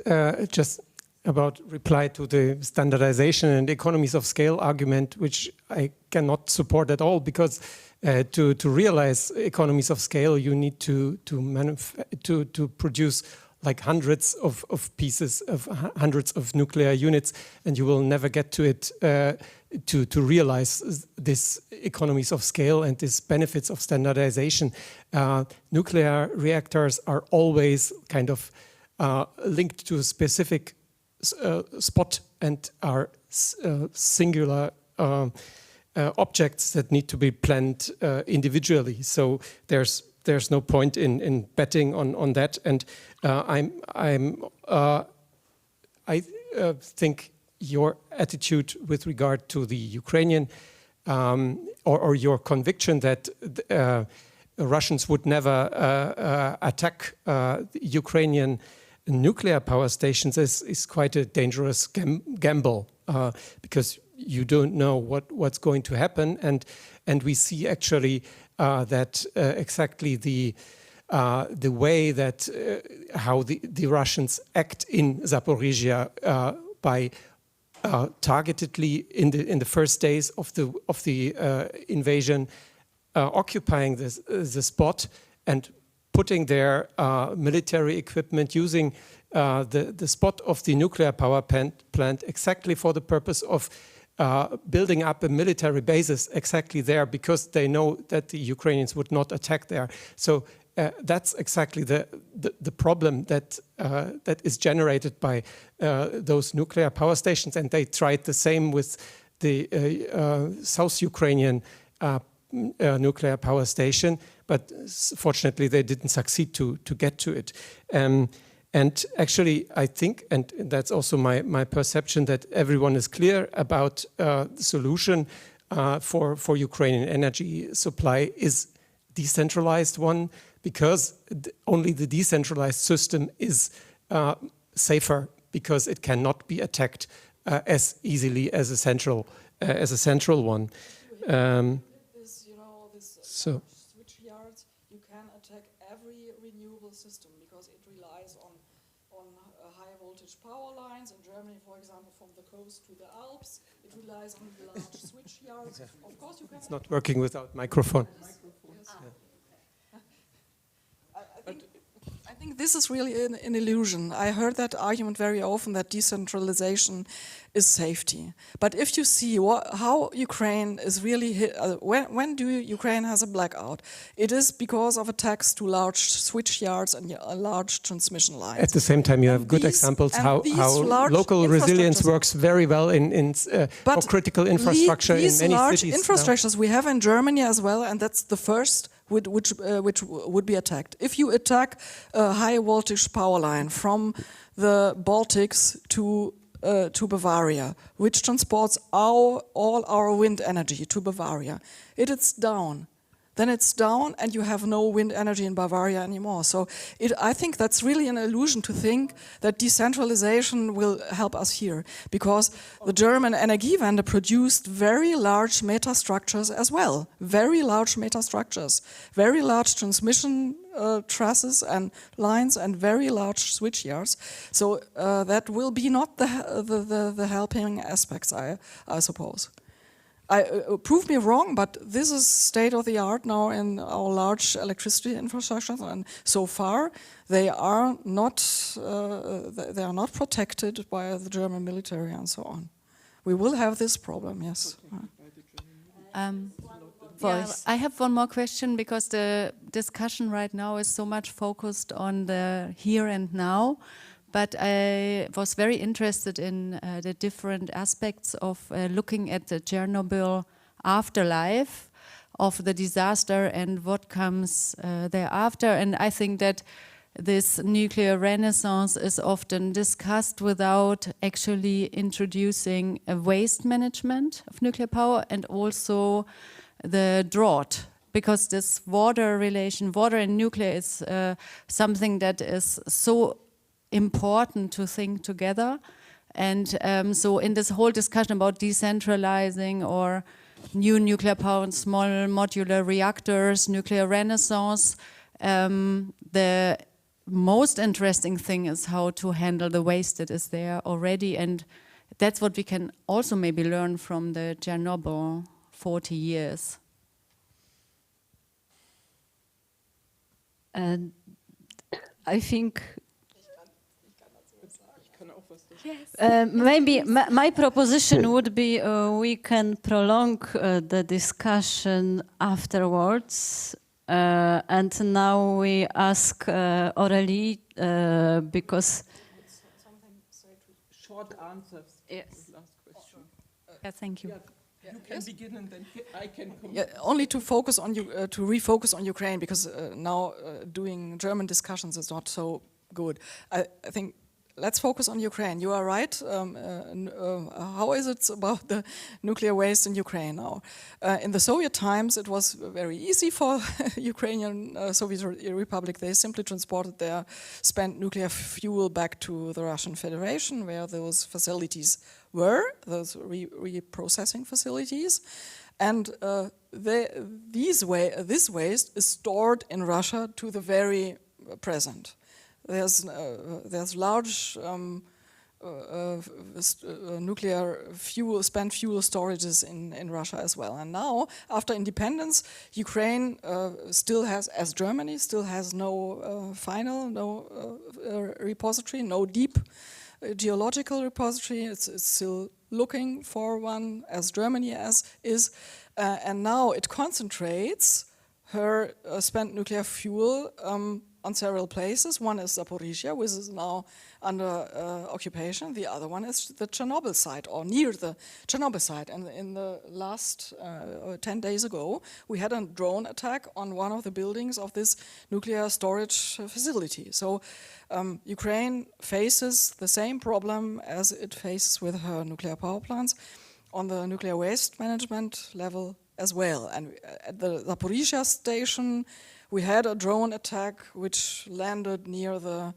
Just about reply to the standardization and economies of scale argument, which I cannot support at all, because to realize economies of scale, you need to produce like hundreds of pieces of hundreds of nuclear units, and you will never get to it to realize this economies of scale and these benefits of standardization. Nuclear reactors are always kind of linked to a specific spot and are singular objects that need to be planned individually. So there's no point in betting on that. And I think your attitude with regard to the Ukrainian or your conviction that Russians would never attack Ukrainian nuclear power stations is quite a dangerous gamble, because you don't know what's going to happen, and we see actually that exactly the way that how the Russians act in Zaporizhia by targetedly in the first days of the invasion, occupying the spot and putting their military equipment, using the spot of the nuclear power plant exactly for the purpose of building up a military basis exactly there, because they know that the Ukrainians would not attack there. So that's exactly the problem that is generated by those nuclear power stations, and they tried the same with the South Ukrainian nuclear power station, but fortunately they didn't succeed to get to it. And actually, I think, and that's also my perception, that everyone is clear about the solution for Ukrainian energy supply is decentralized one, because only the decentralized system is safer, because it cannot be attacked as easily as a central one. So switch yards, you can attack every renewable system because it relies on high voltage power lines. In Germany, for example, from the coast to the Alps, it relies on large switch yards. Of course, you can. It's not working without microphone. I think this is really an illusion. I heard that argument very often, that decentralization is safety. But if you see how Ukraine is really hit, when Ukraine has a blackout, it is because of attacks to large switch yards and large transmission lines. At the same time, you have good examples how local resilience works very well in for critical infrastructure in many cities. These large infrastructures we have in Germany as well, and that's the first which would be attacked. If you attack a high voltage power line from the Baltics to Bavaria, which transports all our wind energy to Bavaria, it is down. then it's down and you have no wind energy in Bavaria anymore. So I think that's really an illusion to think that decentralization will help us here, because the German Energiewende produced very large metastructures as well, very large metastructures, very large transmission trusses and lines and very large switchyards. So that will be not the helping aspects, I suppose. Prove me wrong, but this is state of the art now in our large electricity infrastructures, and so far they are not protected by the German military and so on. We will have this problem, yes. Yeah, I have one more question, because the discussion right now is so much focused on the here and now. But I was very interested in the different aspects of looking at the Chernobyl afterlife of the disaster and what comes thereafter. And I think that this nuclear renaissance is often discussed without actually introducing a waste management of nuclear power, and also the drought. Because this water relation, water and nuclear, is something that is so important to think together. And so in this whole discussion about decentralizing or new nuclear power and small modular reactors, nuclear renaissance, the most interesting thing is how to handle the waste that is there already. And that's what we can also maybe learn from the Chernobyl 40 years. And I think maybe my proposition would be we can prolong the discussion afterwards. And now we ask Aurélie, because... Short answers. Yes. Last question. Yeah, thank you. You can begin and then I can come. Yeah, only to focus on to refocus on Ukraine, because now doing German discussions is not so good. I think let's focus on Ukraine. You are right. How is it about the nuclear waste in Ukraine now? In the Soviet times, it was very easy for Ukrainian Soviet Republic. They simply transported their spent nuclear fuel back to the Russian Federation, where those facilities were, those reprocessing facilities. And this waste is stored in Russia to the very present. There's large nuclear fuel, spent fuel storages in Russia as well. And now, after independence, Ukraine still has, as Germany, still has no repository, no deep geological repository. It's still looking for one, as Germany is. And now it concentrates her spent nuclear fuel on several places. One is Zaporizhia, which is now under occupation. The other one is the Chernobyl site, or near the Chernobyl site. And in the last 10 days ago, we had a drone attack on one of the buildings of this nuclear storage facility. So Ukraine faces the same problem as it faces with her nuclear power plants on the nuclear waste management level as well. And at the Zaporizhia station, we had a drone attack which landed near the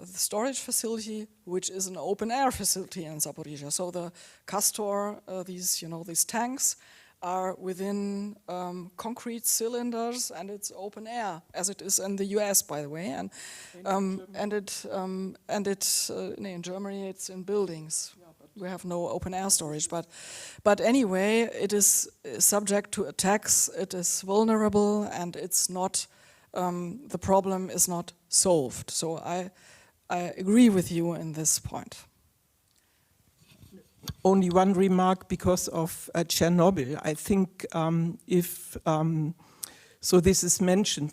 storage facility, which is an open-air facility in Zaporizhia. So the Castor, these tanks, are within concrete cylinders, and it's open air, as it is in the US, by the way. And in Germany, it's in buildings. We have no open air storage, but anyway, it is subject to attacks. It is vulnerable, and it's not. The problem is not solved. So I agree with you in this point. Only one remark because of Chernobyl. I think so this is mentioned.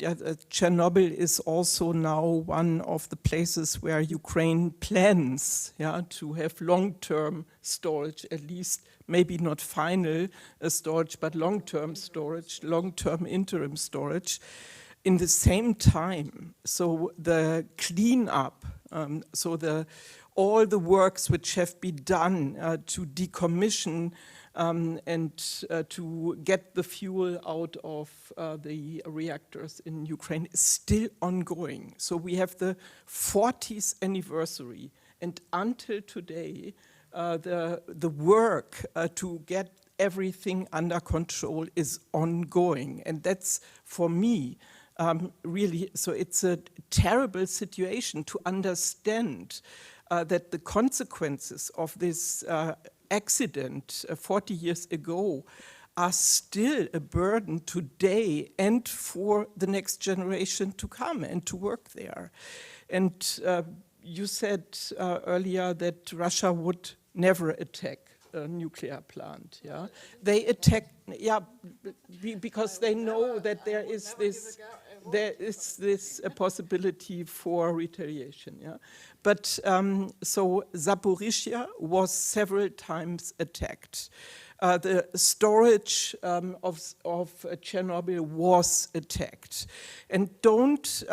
Chernobyl is also now one of the places where Ukraine plans to have long-term storage, at least maybe not final storage, but long-term storage, long-term interim storage. In the same time, so the cleanup, all the works which have been done to decommission and to get the fuel out of the reactors in Ukraine is still ongoing. So we have the 40th anniversary, and until today, the work to get everything under control is ongoing. And that's, for me, really, so it's a terrible situation to understand that the consequences of this accident 40 years ago are still a burden today and for the next generation to come and to work there. And you said earlier that Russia would never attack a nuclear plant. Yeah, they attack. Yeah, because they know that there is this a possibility for retaliation. Yeah, but so Zaporizhia was several times attacked. The storage of Chernobyl was attacked, and don't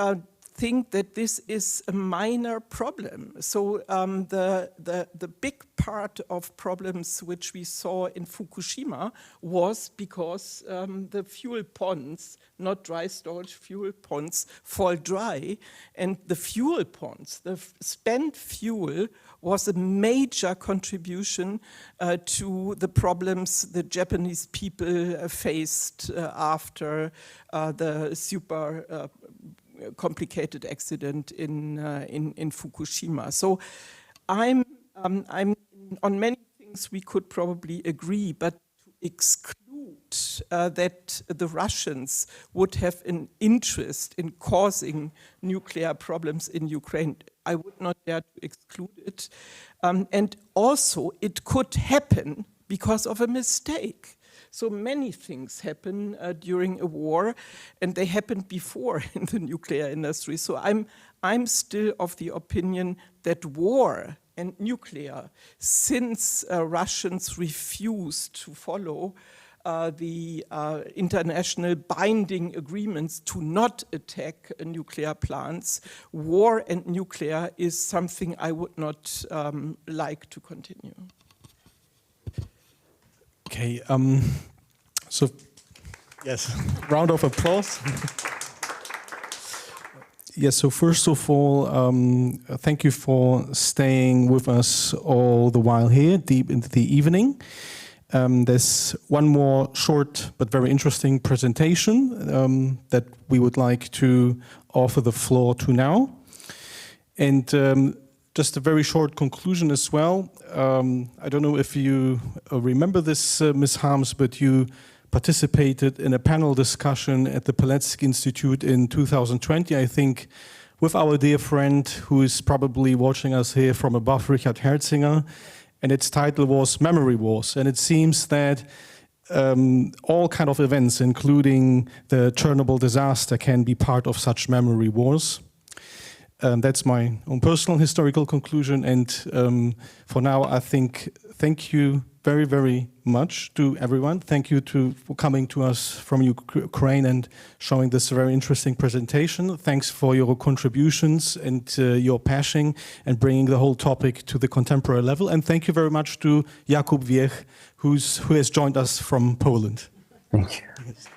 think that this is a minor problem. So the big part of problems which we saw in Fukushima was because the fuel ponds, not dry storage, fuel ponds fall dry, and the fuel ponds, the spent fuel, was a major contribution to the problems the Japanese people faced after the super complicated accident in Fukushima. So I'm on many things we could probably agree, but to exclude that the Russians would have an interest in causing nuclear problems in Ukraine, I would not dare to exclude it. And also it could happen because of a mistake. So many things happen during a war, and they happened before in the nuclear industry. So I'm still of the opinion that war and nuclear, since Russians refused to follow the international binding agreements to not attack nuclear plants, war and nuclear is something I would not like to continue. Okay, so yes, round of applause. Yes, so first of all, thank you for staying with us all the while here, deep into the evening. There's one more short but very interesting presentation that we would like to offer the floor to now. And just a very short conclusion as well. I don't know if you remember this, Ms. Harms, but you participated in a panel discussion at the Pilecki-Institut in 2020, I think, with our dear friend who is probably watching us here from above, Richard Herzinger, and its title was Memory Wars. And it seems that all kind of events, including the Chernobyl disaster, can be part of such memory wars. That's my own personal historical conclusion, and for now I think thank you very, very much to everyone. Thank you for coming to us from Ukraine and showing this very interesting presentation. Thanks for your contributions and your passion and bringing the whole topic to the contemporary level. And thank you very much to Jakub Wiech, who has joined us from Poland. Thank you. Yes.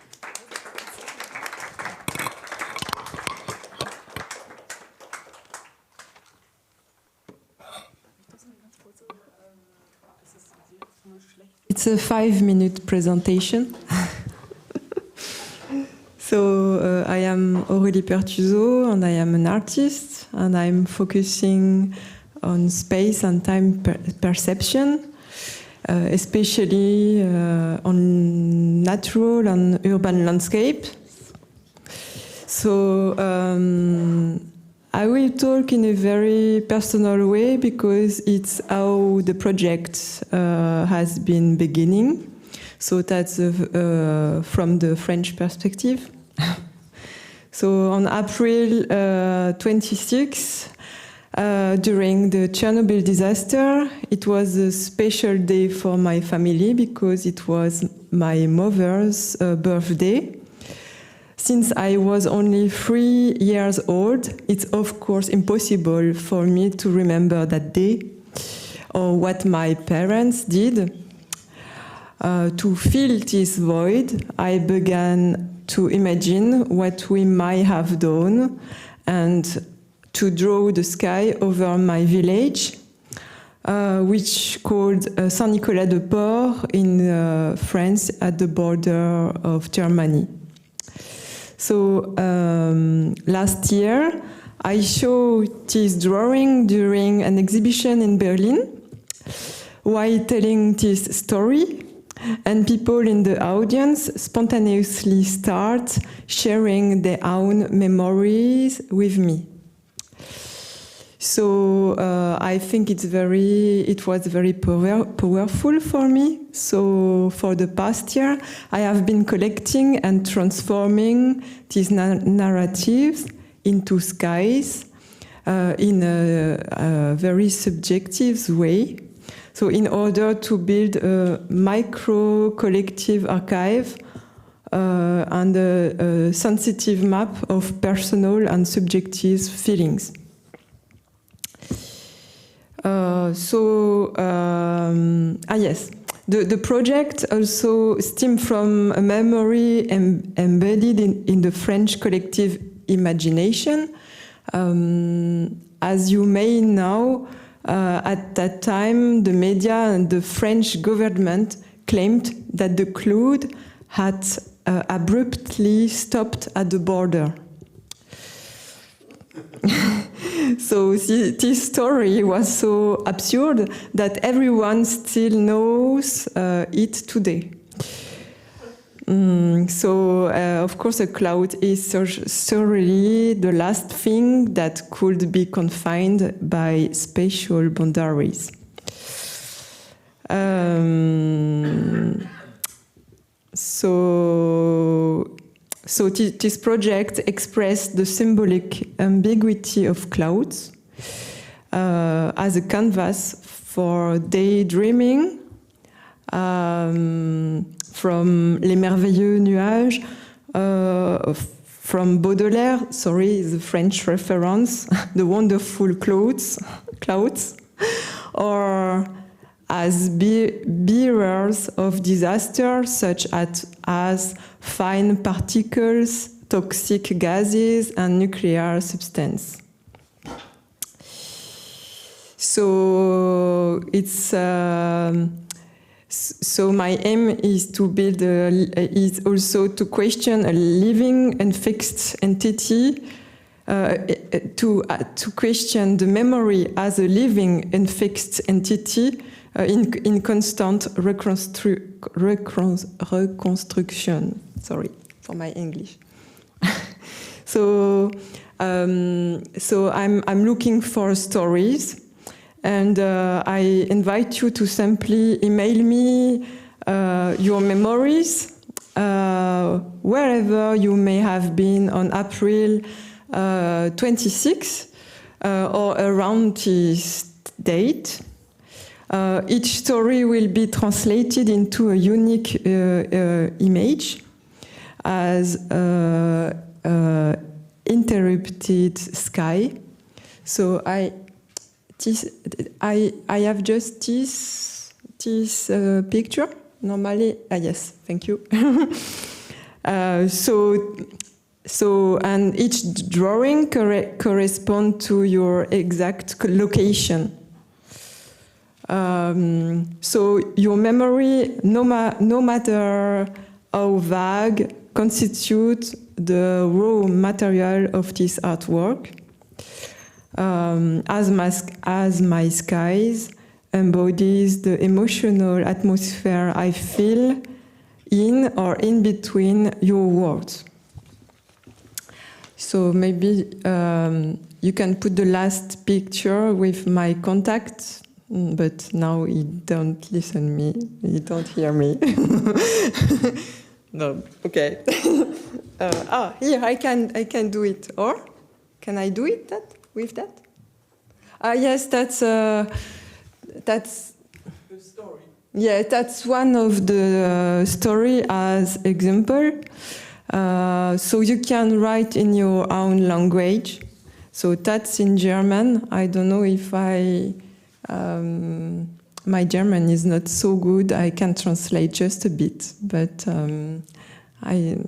It's a 5-minute presentation. So I am Aurélie Pertuso, and I am an artist, and I'm focusing on space and time perception, especially on natural and urban landscape. So I will talk in a very personal way because it's how the project has been beginning. So that's from the French perspective. So on April 26, during the Chernobyl disaster, it was a special day for my family because it was my mother's birthday. Since I was only 3 years old, it's of course impossible for me to remember that day or what my parents did. to fill this void, I began to imagine what we might have done and to draw the sky over my village, which called Saint-Nicolas-de-Port in France at the border of Germany. So last year, I showed this drawing during an exhibition in Berlin while telling this story, and people in the audience spontaneously start sharing their own memories with me. So I think it was very powerful for me. So for the past year, I have been collecting and transforming these narratives into skies in a very subjective way. So in order to build a micro-collective archive and a sensitive map of personal and subjective feelings. Yes, the project also stemmed from a memory embedded in the French collective imagination. As you may know, at that time, the media and the French government claimed that the cloud had abruptly stopped at the border. So this story was so absurd that everyone still knows it today. Of course, a cloud is surely the last thing that could be confined by spatial boundaries. So this project expressed the symbolic ambiguity of clouds as a canvas for daydreaming, from Les Merveilleux Nuages, from Baudelaire, sorry, the French reference, the wonderful clouds, or as bearers of disaster, such as fine particles, toxic gases, and nuclear substance. So so my aim is to build is also to question a living and fixed entity, to question the memory as a living and fixed entity in constant reconstruction. Sorry for my English. So I'm looking for stories. And I invite you to simply email me your memories, wherever you may have been on April 26 or around this date. Each story will be translated into a unique image as interrupted sky. So I have just this picture. Normally, yes, thank you. And each drawing corresponds to your exact location. So your memory, no matter how vague, constitutes the raw material of this artwork. As my skies embodies the emotional atmosphere I feel in or in between your words. So maybe you can put the last picture with my contact, but now he don't listen me, he don't hear me. No, okay. Here I can do it, or can I do it with that? Yes, that's the story. Yeah, that's one of the story as example. So you can write in your own language. So that's in German. I don't know if I my German is not so good. I can translate just a bit, but I.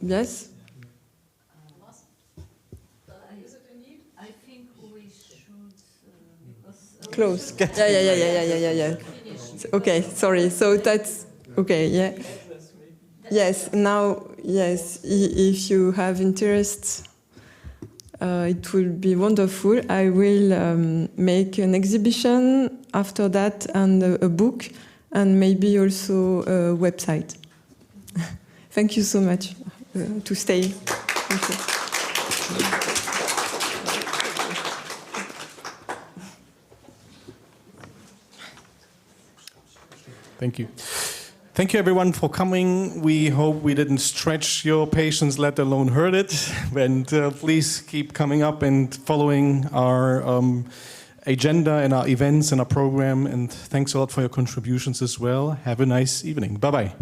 Yes. I think we should Close. Yeah. Okay, sorry. So that's okay. Yeah. Yes. Now, yes. If you have interest, it will be wonderful. I will make an exhibition after that and a book, and maybe also a website. Thank you so much to stay. Thank you. Thank you. Thank you everyone for coming. We hope we didn't stretch your patience, let alone hurt it. And please keep coming up and following our agenda and our events and our program. And thanks a lot for your contributions as well. Have a nice evening. Bye-bye.